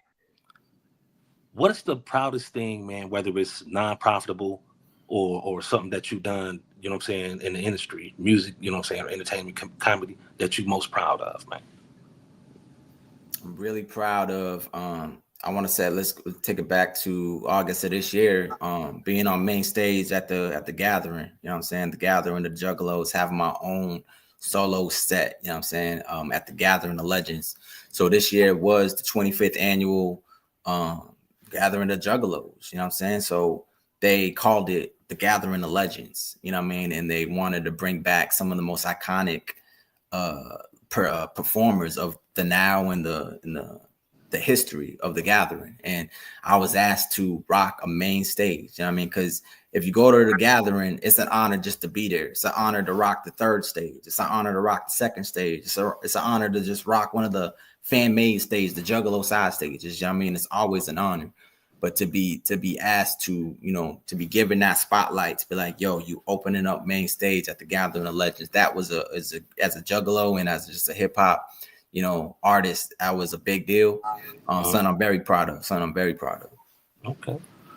What is the proudest thing, man, whether it's non-profitable or something that you've done, you know what I'm saying, in the industry, music, you know what I'm saying, entertainment, comedy that you most proud of, man? I'm really proud of, I want to say, let's take it back to August of this year, being on main stage at the Gathering, you know what I'm saying? The Gathering, the Juggalos, having my own solo set, you know what I'm saying? At the Gathering of Legends. So this year was the 25th annual Gathering of Juggalos, you know what I'm saying? So they called it the Gathering of Legends, you know what I mean? And they wanted to bring back some of the most iconic performers of the now and the history of the Gathering. And I was asked to rock a main stage, you know what I mean? Because if you go to the Gathering, it's an honor just to be there. It's an honor to rock the third stage. It's an honor to rock the second stage. It's an honor to just rock one of the fan-made stages, the Juggalo side stages, you know what I mean? It's always an honor. But to be asked to, you know, to be given that spotlight, to be like, yo, you opening up main stage at the Gathering of Legends, that was as a Juggalo and as just a hip hop, you know, artist, that was a big deal. Something I'm very proud of. Okay.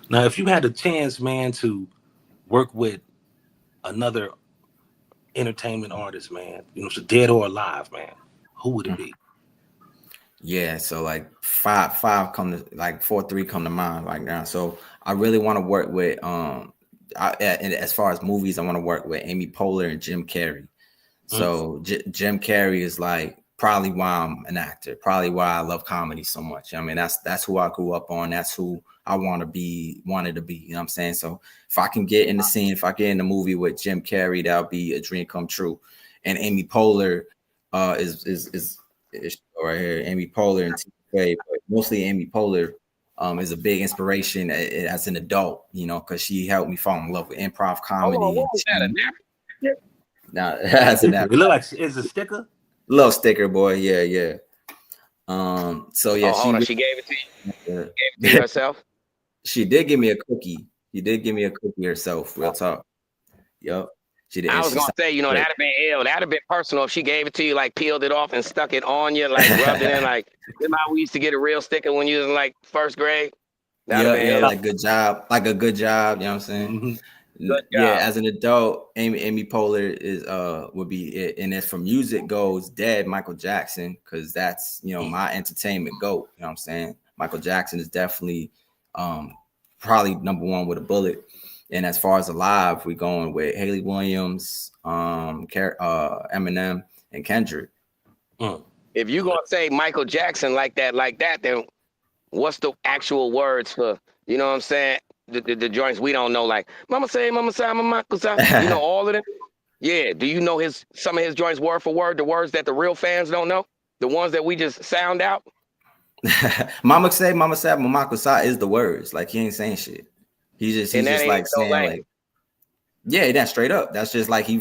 Now, if you had a chance, man, to work with another entertainment artist, man, you know, so dead or alive, man, who would it be? Yeah, so like five come to like 4-3 come to mind right now. So I really want to work with and as far as movies, I want to work with Amy Poehler and Jim Carrey. So Jim Carrey is like probably why I'm an actor, probably why I love comedy so much. I mean, that's who I grew up on. That's who I wanted to be, you know what I'm saying? So if I can get in the scene, if I get in the movie with Jim Carrey, that'll be a dream come true. And Amy Poehler is right here, Amy Poehler and TK, but mostly Amy Poehler is a big inspiration as an adult, you know, because she helped me fall in love with improv comedy. Now, as an it look like it's a sticker. Little sticker, boy. Yeah. So yeah, she gave it to you. Gave it to herself. She did give me a cookie. She did give me a cookie herself. Real talk. Yep. She did. I was gonna say, you know, that'd have been ill. That'd have been personal if she gave it to you, like peeled it off and stuck it on you, like rubbed it in, like remember how we used to get a real sticker when you was in like first grade? Yeah, like good job, you know what I'm saying? Yeah, as an adult, Amy Poehler is would be it. And as for music goes, dead Michael Jackson, because that's, you know, my entertainment GOAT, you know what I'm saying? Michael Jackson is definitely probably number one with a bullet. And as far as alive, we're going with Haley Williams, Eminem, and Kendrick. If you're gonna say Michael Jackson like that, then what's the actual words for, you know what I'm saying? The joints we don't know, like Mama say, Mama Michael say, you know, all of them. Yeah. Do you know some of his joints word for word, the words that the real fans don't know? The ones that we just sound out? Mama say, Mama say is the words. Like he ain't saying shit. He's just like saying like, yeah, that's straight up. That's just like he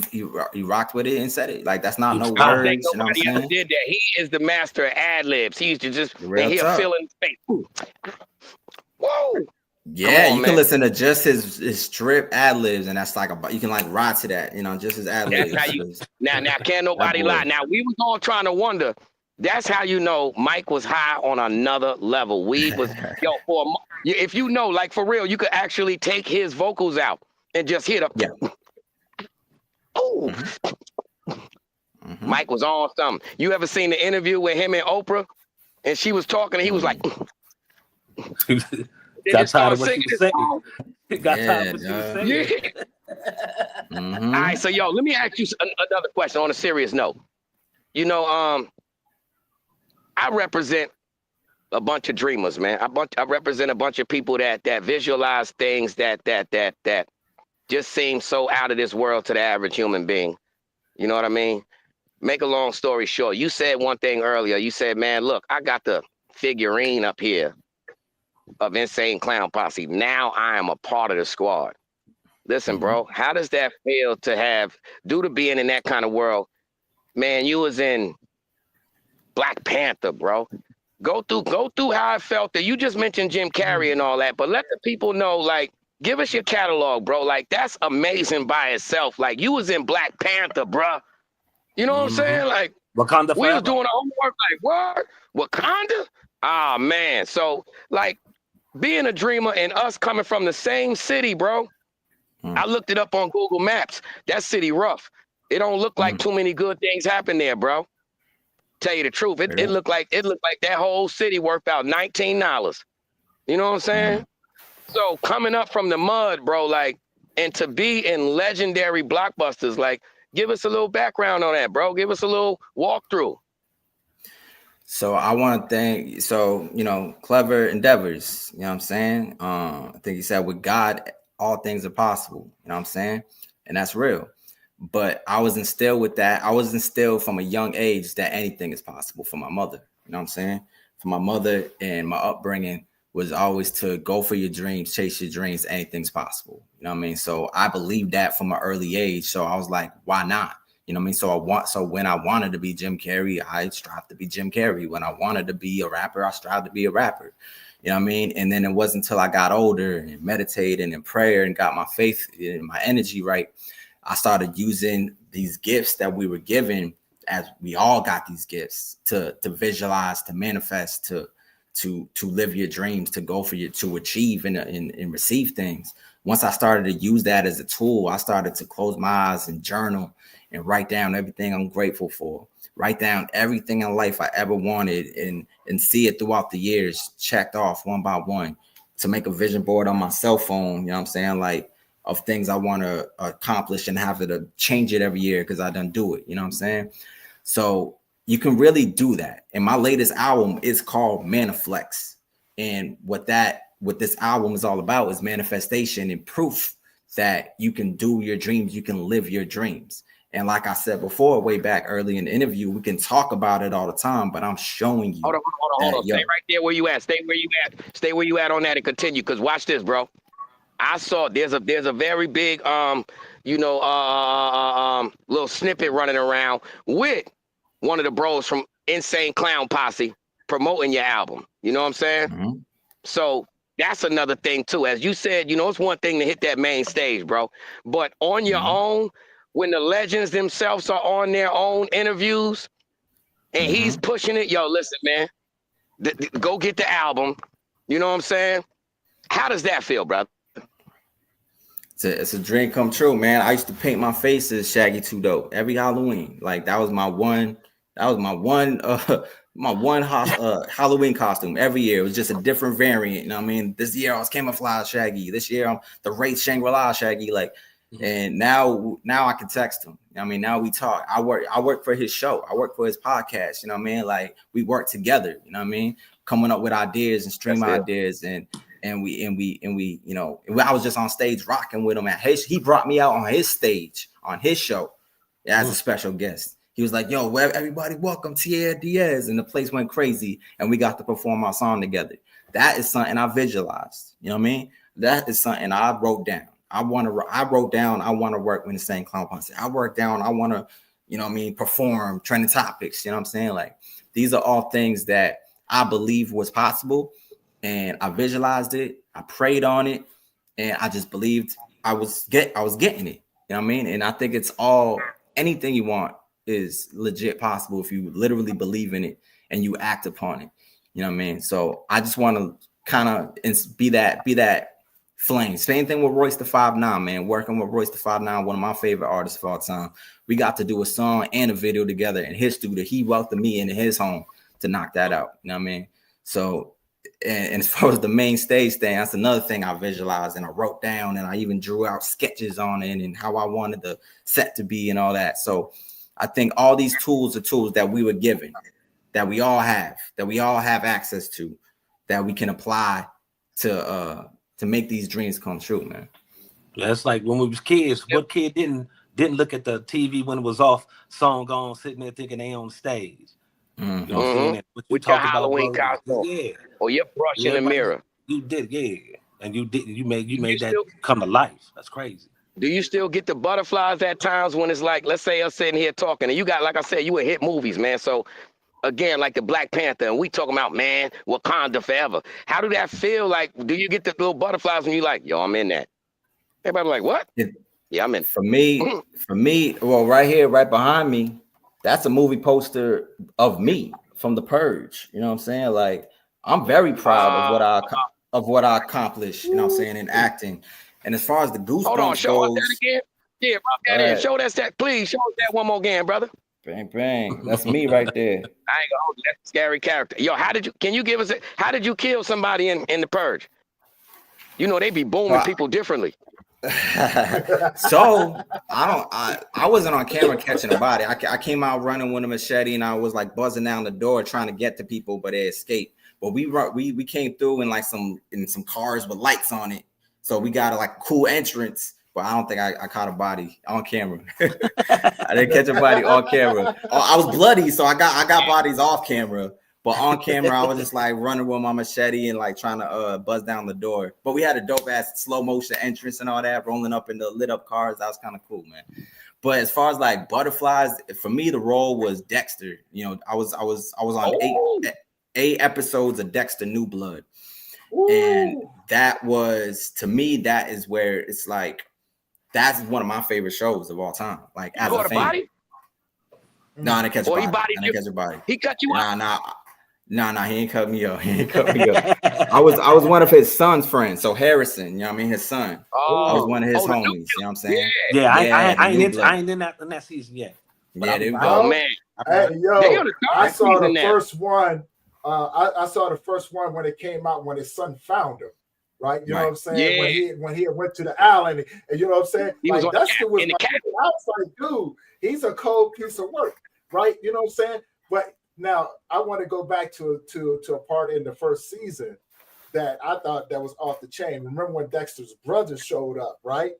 rocked with it and said it. Like that's not no words. I think nobody ever did that. He is the master of ad libs. He used to just he'll fill in space. Whoa. Yeah, you can listen to just his strip ad libs, and that's like you can like ride to that, you know, just his ad libs. That's how you now can't nobody lie. Now we was all trying to wonder. That's how you know Mike was high on another level. We was if you know, like for real, you could actually take his vocals out and just hit up. Yeah. Oh, Mike was on something. You ever seen the interview with him and Oprah, and she was talking, and he was like. Got tired of what you were saying. Got tired of what you were saying. All right, so let me ask you another question on a serious note. You know, I represent a bunch of dreamers, man. I represent a bunch of people that visualize things that just seem so out of this world to the average human being. You know what I mean? Make a long story short, you said one thing earlier. You said, man, look, I got the figurine up here of Insane Clown Posse. Now I am a part of the squad. Listen, bro, how does that feel to have, due to being in that kind of world, man, you was in Black Panther, bro. Go through how I felt that you just mentioned Jim Carrey and all that, but let the people know, like, give us your catalog, bro. Like, that's amazing by itself. Like, you was in Black Panther, bro. You know what I'm saying? Like, Wakanda we was doing our homework, like, what? Wakanda? Ah, man. So, like, being a dreamer and us coming from the same city, bro, I looked it up on Google Maps. That city rough. It don't look like too many good things happen there, bro. Tell you the truth, it looked like that whole city worth out $19. You know what I'm saying? So coming up from the mud, bro, like, and to be in legendary blockbusters, like, give us a little background on that, bro. Give us a little walkthrough. So I want to thank, clever endeavors, you know what I'm saying? I think he said with God, all things are possible, you know what I'm saying? And that's real. But I was instilled with that. I was instilled from a young age that anything is possible for my mother. You know what I'm saying? For my mother, and my upbringing was always to go for your dreams, chase your dreams. Anything's possible. You know what I mean? So I believed that from an early age. So I was like, why not? You know what I mean? So when I wanted to be Jim Carrey, I strived to be Jim Carrey. When I wanted to be a rapper, I strived to be a rapper. You know what I mean? And then it wasn't until I got older and meditated and in prayer and got my faith and my energy right, I started using these gifts that we were given, as we all got these gifts, to visualize, to manifest, to live your dreams, to go for to achieve and receive things. Once I started to use that as a tool, I started to close my eyes and journal and write down everything I'm grateful for. Write down everything in life I ever wanted and see it throughout the years, checked off one by one, to make a vision board on my cell phone, you know what I'm saying? Like, of things I want to accomplish and have to change it every year because I done do it. You know what I'm saying? So you can really do that. And my latest album is called Maniflex. And what this album is all about is manifestation and proof that you can do your dreams. You can live your dreams. And like I said before, way back early in the interview, we can talk about it all the time, but I'm showing you. Hold on. Stay right there where you at. Stay where you at on that and continue. Because watch this, bro. I saw there's a very big little snippet running around with one of the bros from Insane Clown Posse promoting your album. You know what I'm saying? So that's another thing too. As you said, it's one thing to hit that main stage, bro. But on your own, when the legends themselves are on their own interviews and he's pushing it, yo, listen, man, go get the album. You know what I'm saying? How does that feel, brother? It's a dream come true, man. I used to paint my face as Shaggy 2 Dope every Halloween. Like that was my one Halloween costume every year. It was just a different variant. You know what I mean? This year I was camouflage Shaggy. This year I'm the Wraith Shangri-La Shaggy. Like, and now I can text him. You know what I mean? Now we talk. I work for his show. I work for his podcast. You know what I mean? Like we work together. You know what I mean? Coming up with ideas and stream ideas and I was just on stage rocking with him he brought me out on his stage on his show as a special guest. He was like, yo, everybody welcome Tierre Diaz, and the place went crazy and we got to perform our song together. That is something I visualized. You know what I mean? That is something I wrote down. I wrote down I want to work with the same Clown Posse. I wrote down I want to, perform trending topics. You know what I'm saying? Like these are all things that I believe was possible. And I visualized it, I prayed on it, and I just believed I was getting it. You know what I mean? And I think it's anything you want is legit possible if you literally believe in it and you act upon it. You know what I mean? So I just want to kind of be that flame. Same thing with Royce the 5'9", man. Working with Royce the 5'9", one of my favorite artists of all time. We got to do a song and a video together in his studio. He welcomed me into his home to knock that out. You know what I mean? So and as far as the main stage thing, that's another thing I visualized and I wrote down, and I even drew out sketches on it and how I wanted the set to be and all that. So I think all these tools are tools that we were given, that we all have access to, that we can apply to make these dreams come true, man. Yeah, it's like when we was kids, what kid didn't look at the TV when it was off, song on, sitting there thinking they on stage. You know what I'm saying? With your Halloween costume, or your brush in the mirror. You did, and you made that come to life. That's crazy. Do you still get the butterflies at times when it's like, let's say us sitting here talking, and you got, like I said, you would hit movies, man. So again, like the Black Panther, and we talking about, man, Wakanda forever. How do that feel? Like, do you get the little butterflies when you like, yo, I'm in that? Everybody like, what? Yeah, I'm in. For me, well, right here, right behind me, that's a movie poster of me from The Purge. You know what I'm saying? Like, I'm very proud of what I accomplished, you know what I'm saying, in acting. And as far as the Goosebumps Hold on, show us goes, that again. Yeah, rub that in. Show us that, please. Show us that one more again, brother. Bang, bang. That's me right there. I ain't gonna hold you. That's a scary character. Yo, can you give us how did you kill somebody in the Purge? You know, they be booming people differently. So I wasn't on camera catching a body. I came out running with a machete and I was like buzzing down the door trying to get to people, but they escaped. But we came through in some cars with lights on it. So we got a cool entrance. But I don't think I caught a body on camera. I didn't catch a body on camera. I was bloody, so I got bodies off camera. But on camera, I was just like running with my machete and like trying to buzz down the door. But we had a dope ass slow motion entrance and all that, rolling up in the lit up cars. That was kind of cool, man. But as far as like butterflies, for me, the role was Dexter. You know, I was on eight episodes of Dexter New Blood, and that was, to me, that is where it's like. That's one of my favorite shows of all time. Like, as a fan. Body? No, I didn't catch a body. I didn't catch a body. He cut you up? Nah, he ain't cut me up. I was one of his son's friends. So Harrison, you know what I mean? His son. I was one of his homies. You know what I'm saying? Yeah, I ain't in that season yet. Yeah, they oh man. Hey, yo, I saw the first one. I saw the first one when it came out when his son found him. Right, you know what I'm saying? Yeah. When he went to the island, and you know what I'm saying? He was like Dexter was like, I was like, dude, he's a cold piece of work, right? You know what I'm saying? But now I want to go back to a part in the first season that I thought that was off the chain. Remember when Dexter's brother showed up, right?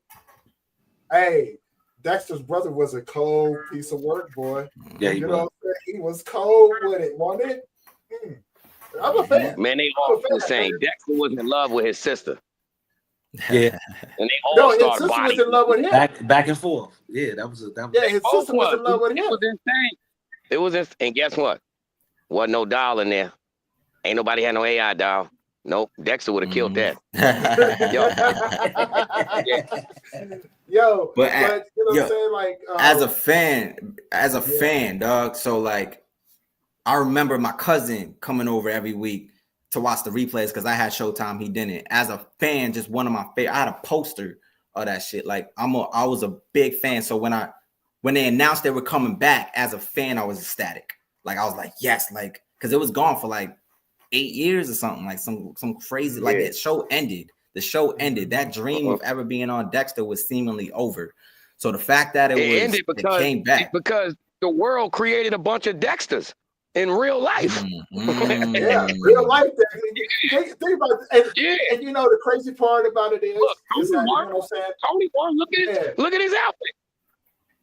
Hey, Dexter's brother was a cold piece of work, boy. Yeah, you know what I'm saying? He was cold with it, wasn't it? I'm a fan. Man, they all the same. Dexter was in love with his sister. Yeah, and they all his sister was in love with him. Back and forth. Yeah, that was. Yeah, his sister was in love with him. It was insane. It was insane. And guess what? Wasn't no doll in there. Ain't nobody had no AI doll. Nope. Dexter would have killed that. Yo, but you know what I'm saying? Like, as a fan, dog. So like. I remember my cousin coming over every week to watch the replays because I had Showtime, he didn't. As a fan, just one of my favorite. I had a poster of that shit. Like I was a big fan. So when they announced they were coming back, as a fan, I was ecstatic. Like I was like, yes, like because it was gone for like 8 years or something, like some crazy. Like that show ended. The show ended. That dream of ever being on Dexter was seemingly over. So the fact that it ended because it came back because the world created a bunch of Dexters. In real life. Yeah, real life. Think about it. And you know the crazy part about it is, Tony won. You know what I'm saying? Tony won. Look at his outfit.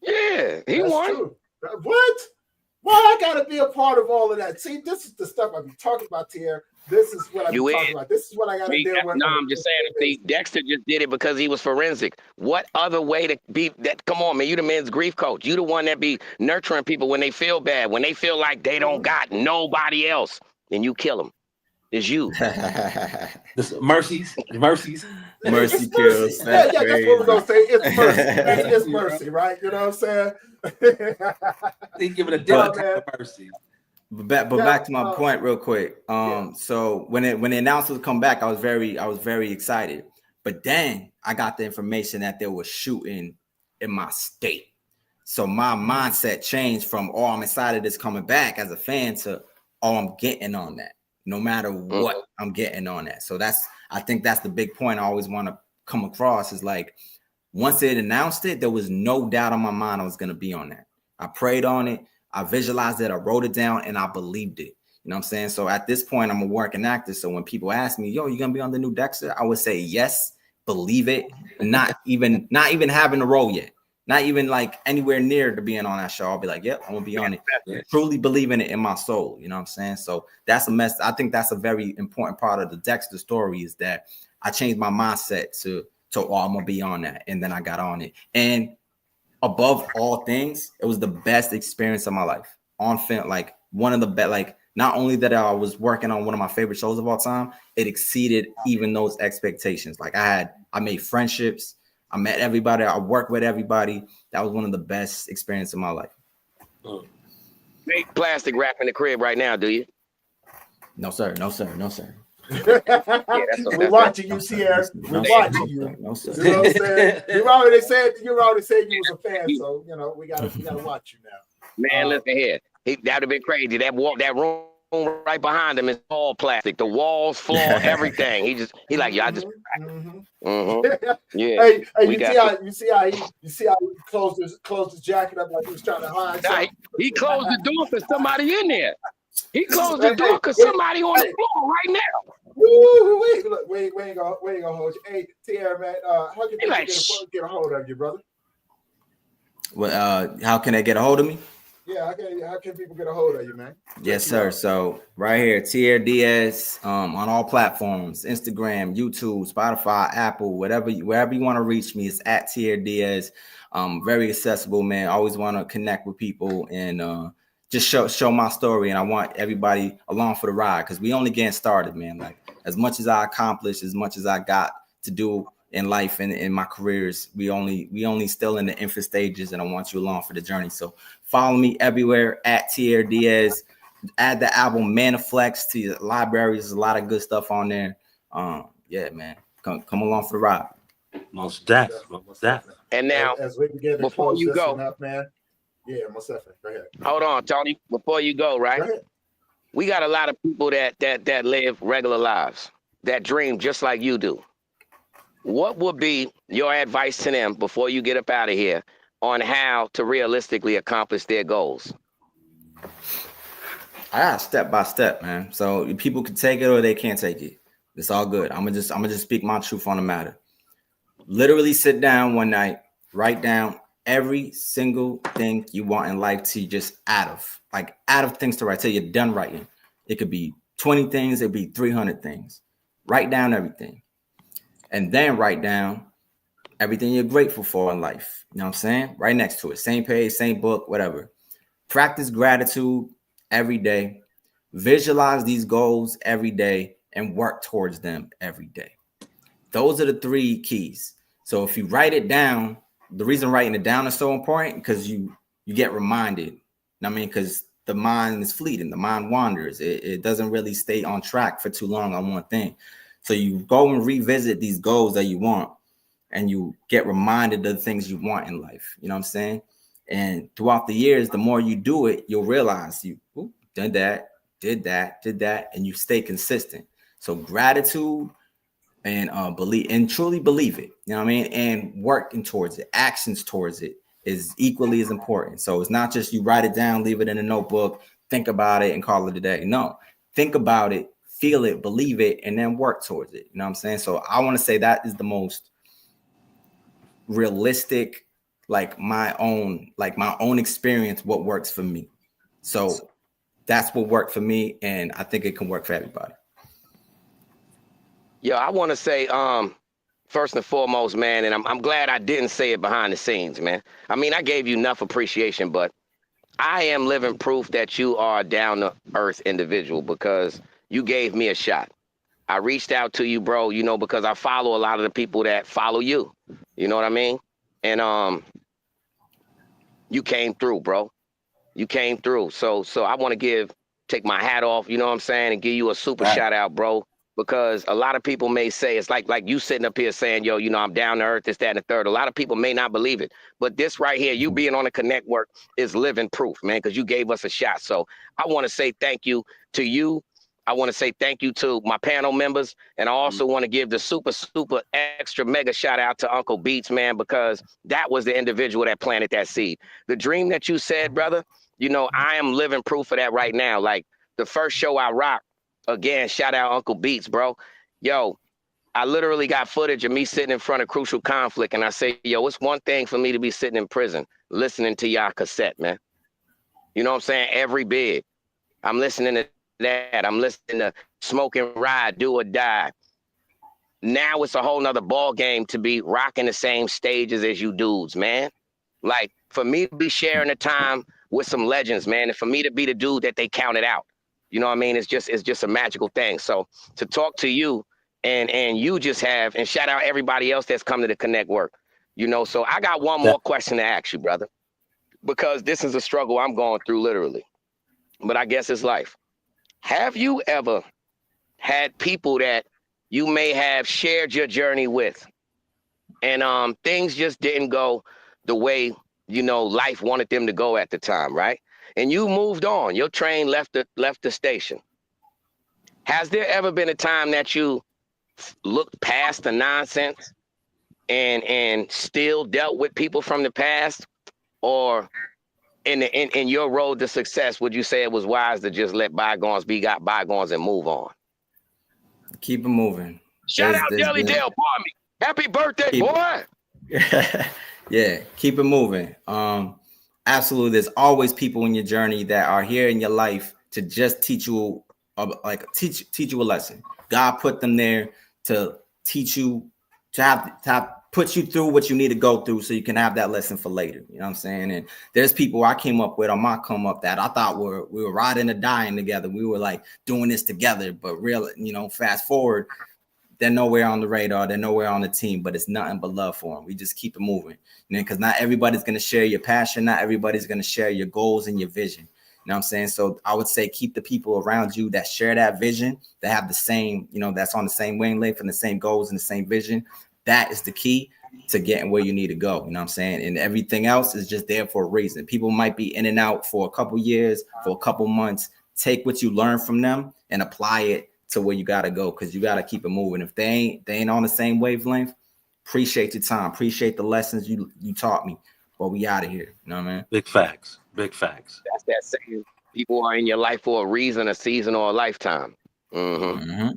Yeah, he won. True. What? Why I gotta be a part of all of that? See, this is the stuff I be talking about, Tierre. This is what I be talking about. This is what I gotta deal with. No, I'm just saying. See, Dexter just did it because he was forensic. What other way to be that? Come on, man. You the men's grief coach. You the one that be nurturing people when they feel bad, when they feel like they don't got nobody else, and you kill them. It's you. Mercies. Mercy kills. Yeah, that's what we're gonna say. It's mercy. It's mercy, right? You know what I'm saying? They give it a different type of mercy. But back to my point real quick. So when they announced it would come back, I was very excited. But then I got the information that they were shooting in my state. So my mindset changed from, oh, I'm excited it's coming back as a fan to, oh, I'm getting on that. No matter what, I'm getting on that. So I think that's the big point I always want to come across is like, once it announced it, there was no doubt on my mind I was going to be on that. I prayed on it. I visualized it. I wrote it down and I believed it. You know what I'm saying? So at this point, I'm a working actor. So when people ask me, yo, you going to be on the new Dexter? I would say, yes, believe it. Not even having a role yet. Not even like anywhere near to being on that show. I'll be like, yep, I'm gonna be on it. Truly believing it in my soul. You know what I'm saying? So that's a mess. I think that's a very important part of the Dexter story is that I changed my mindset to oh, I'm gonna be on that. And then I got on it. And above all things, it was the best experience of my life. On film, like one of the best, like not only that I was working on one of my favorite shows of all time, it exceeded even those expectations. Like I made friendships. I met everybody. I worked with everybody. That was one of the best experiences of my life. Make plastic wrap in the crib right now, do you? No, sir. No, sir. No, sir. We're watching you, Tierre. We're watching you. No, sir. You know what I'm saying? You already said you was a fan, so you know we gotta watch you now. Man, listen here. That'd have been crazy. That room right behind him is all plastic. The walls, floor, everything. He like, yeah, I just. Yeah. Hey, you see how he closed his jacket up like he was trying to hide something? He closed the door for somebody in there. He closed the door because somebody on the floor right now. Wait, look, we ain't gonna hold you. Hey, Tierre, man, how can people get a hold of you, brother? Well, how can they get a hold of me? Yeah, how can people get a hold of you, man? Yes, sir. So right here, Tierre Diaz, on all platforms, Instagram, YouTube, Spotify, Apple, wherever you want to reach me, it's at Tierre Diaz. Very accessible, man. Always want to connect with people and just show my story. And I want everybody along for the ride because we only getting started, man. Like as much as I accomplished, as much as I got to do in life and in my careers, we only still in the infant stages, and I want you along for the journey. So follow me everywhere at Tierre Diaz. Add the album Maniflex to your library. There's a lot of good stuff on there. Yeah, man, come along for the ride. Most definitely. And now, as we begin to before you go, up, man. Yeah, most definitely. Go ahead. Hold on, Tony. Before you go, right? Go ahead. We got a lot of people that live regular lives, that dream just like you do. What would be your advice to them before you get up out of here on how to realistically accomplish their goals? I got step by step, man. So people can take it or they can't take it. It's all good. I'm gonna just speak my truth on the matter. Literally sit down one night, write down every single thing you want in life to just out of things to write till you're done writing. It could be 20 things, it'd be 300 things. Write down everything. And then write down everything you're grateful for in life. You know what I'm saying? Right next to it. Same page, same book, whatever. Practice gratitude every day. Visualize these goals every day and work towards them every day. Those are the 3 keys. So if you write it down, the reason writing it down is so important because you get reminded. You know what I mean? Because the mind is fleeting. The mind wanders. It doesn't really stay on track for too long on one thing. So you go and revisit these goals that you want and you get reminded of the things you want in life. You know what I'm saying? And throughout the years, the more you do it, you'll realize you did that, and you stay consistent. So gratitude and believe and truly believe it. You know what I mean? And working towards it, actions towards it is equally as important. So it's not just you write it down, leave it in a notebook, think about it and call it a day. No, think about it. Feel it, believe it, and then work towards it. You know what I'm saying? So I want to say that is the most realistic, like my own experience, what works for me. So that's what worked for me, and I think it can work for everybody. Yo, I want to say, first and foremost, man, and I'm glad I didn't say it behind the scenes, man. I mean, I gave you enough appreciation, but I am living proof that you are a down-to-earth individual because you gave me a shot. I reached out to you, bro, you know, because I follow a lot of the people that follow you. You know what I mean? And you came through, bro. You came through. So I want to take my hat off, you know what I'm saying, and give you a super shout out, bro. Because a lot of people may say, it's like you sitting up here saying, yo, you know, I'm down to earth, this, that, and the third. A lot of people may not believe it. But this right here, you being on the CONNECTWORK is living proof, man, because you gave us a shot. So I want to say thank you to you. I want to say thank you to my panel members. And I also want to give the super extra mega shout out to Uncle Beats, man, because that was the individual that planted that seed. The dream that you said, brother, you know, I am living proof of that right now. Like the first show I rocked, again, shout out Uncle Beats, bro. Yo, I literally got footage of me sitting in front of Crucial Conflict. And I say, yo, it's one thing for me to be sitting in prison, listening to y'all cassette, man. You know what I'm saying? Every bid. I'm listening to that. I'm listening to Smoke and Ride, Do or Die. Now it's a whole nother ball game to be rocking the same stages as you dudes, man. Like for me to be sharing the time with some legends, man, and for me to be the dude that they counted out. You know what I mean? It's just a magical thing. So to talk to you and you just have, and shout out everybody else that's come to the CONNECTWORK, you know, so I got one more question to ask you, brother, because this is a struggle I'm going through literally, but I guess it's life. Have you ever had people that you may have shared your journey with, and things just didn't go the way, you know, life wanted them to go at the time, right? And you moved on. Your train left the station. Has there ever been a time that you looked past the nonsense and still dealt with people from the past? Or in your road to success, would you say it was wise to just let bygones be bygones and move on? Keep it moving. Shout out Deli Dale, pardon me. Happy birthday, boy. Yeah, keep it moving. Absolutely. There's always people in your journey that are here in your life to just teach you, teach you a lesson. God put them there to teach you, to have put you through what you need to go through so you can have that lesson for later. You know what I'm saying? And there's people I came up with on my come up that I thought we were riding or dying together. We were like doing this together, but really, you know, fast forward, they're nowhere on the radar. They're nowhere on the team, but it's nothing but love for them. We just keep it moving. You know, because not everybody's going to share your passion. Not everybody's going to share your goals and your vision. You know what I'm saying? So I would say keep the people around you that share that vision, that have the same, you know, that's on the same wavelength and the same goals and the same vision. That is the key to getting where you need to go. You know what I'm saying? And everything else is just there for a reason. People might be in and out for a couple years, for a couple months. Take what you learn from them and apply it to where you got to go, because you got to keep it moving. If they ain't on the same wavelength, appreciate your time. Appreciate the lessons you taught me. But we out of here. You know what I mean? Big facts. Big facts. That's that saying. People are in your life for a reason, a season, or a lifetime. Mm-hmm. Mm-hmm.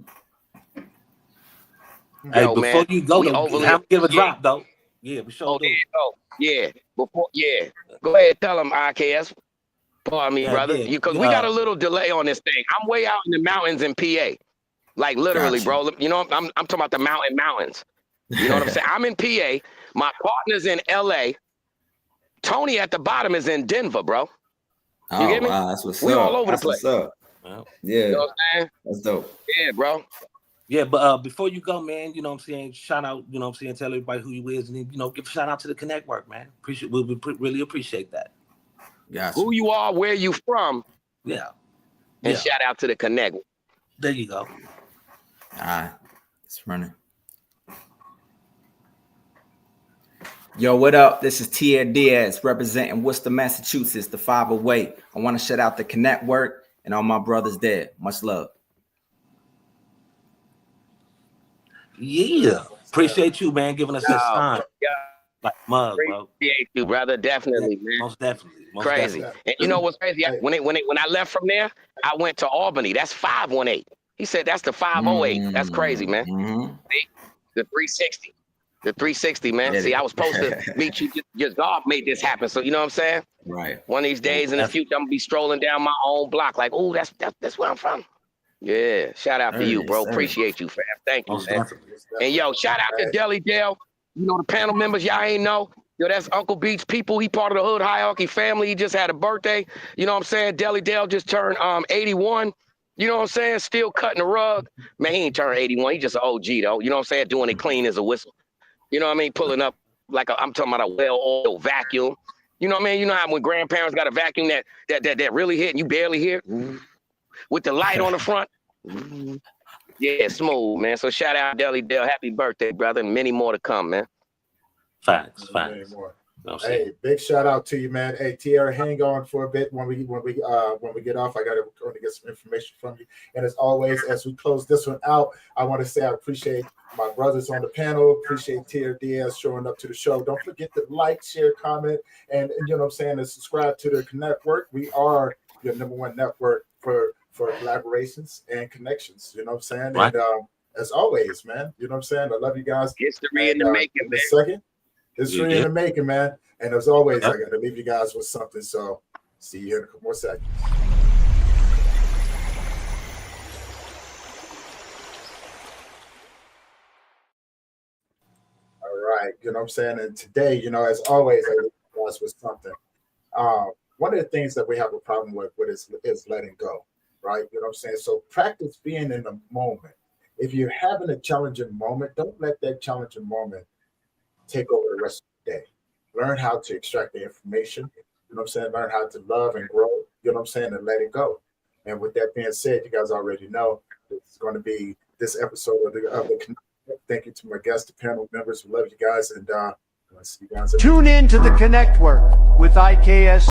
Hey, Yo, before man, you go, though, give a drop, though. Yeah, we sure do. Yeah. Go ahead, tell them, IKS. Pardon me, brother. Because we got a little delay on this thing. I'm way out in the mountains in PA. Like literally, bro. You know, I'm talking about the mountains. You know what I'm saying? I'm in PA. My partner's in LA. Tony at the bottom is in Denver, bro. You get me? Wow, that's what's we up. all over That's the place. What's up. Well, yeah. You know what I'm saying? That's dope. Yeah, bro. Yeah, but before you go, man, you know what I'm saying, shout out, you know what I'm saying, tell everybody who you is, and, you know, give a shout out to the CONNECTWORK, man. We really appreciate that. Gotcha. Who you are, where you from. Yeah. And shout out to the CONNECTWORK. There you go. All right. It's running. Yo, what up? This is Tierre Diaz representing Worcester, Massachusetts, the 508. I want to shout out the CONNECTWORK and all my brothers there. Much love. Yeah. Appreciate you, man, giving us this time. Like mug, bro. Appreciate you, brother. Definitely, man. Most definitely. Crazy. And you know what's crazy? When I left from there, I went to Albany. That's 518. He said that's the 508. That's crazy, man. Mm-hmm. The 360. The 360, man. See, I was supposed to meet you. Just God made this happen. So you know what I'm saying? Right. One of these days in the future, I'm gonna be strolling down my own block, like, oh, that's where I'm from. Yeah. Shout out to you, bro. Appreciate you, fam. Thank you, man. And yo, shout out to Deli Dale. You know the panel members, y'all ain't know. Yo, that's Uncle Beats people. He part of the Hood Hierarchy family. He just had a birthday. You know what I'm saying? Deli Dale just turned 81. You know what I'm saying? Still cutting the rug. Man, he ain't turned 81. He just an OG though. You know what I'm saying? Doing it clean as a whistle. You know what I mean? Pulling up like I'm talking about a well-oiled vacuum. You know what I mean? You know how when grandparents got a vacuum that really hit and you barely hear with the light on the front. Yeah, smooth, man. So shout out Deli Dale. Happy birthday, brother. And many more to come, man. Facts. Hey, big shout out to you, man. Hey, Tierre, hang on for a bit when we get off. I got to get some information from you. And as always, as we close this one out, I want to say I appreciate my brothers on the panel. Appreciate Tierre Diaz showing up to the show. Don't forget to like, share, comment, and you know what I'm saying, and subscribe to the CONNECTWORK. We are your #1 network for collaborations and connections. You know what I'm saying? Right. And as always, man, you know what I'm saying? I love you guys. History in the making, man. Second. History in the making, man. And as always, I got to leave you guys with something. So see you in a couple more seconds. All right. You know what I'm saying? And today, you know, as always, I leave you guys with something. One of the things that we have a problem with is letting go, right? You know what I'm saying? So practice being in the moment. If you're having a challenging moment, don't let that challenging moment take over the rest of the day. Learn how to extract the information. You know what I'm saying? Learn how to love and grow. You know what I'm saying? And let it go. And with that being said, you guys already know this is going to be this episode of the Connect. Thank you to my guests, the panel members. We love you guys, and I'll see you guys. Tune in to the Connect Work with IKS.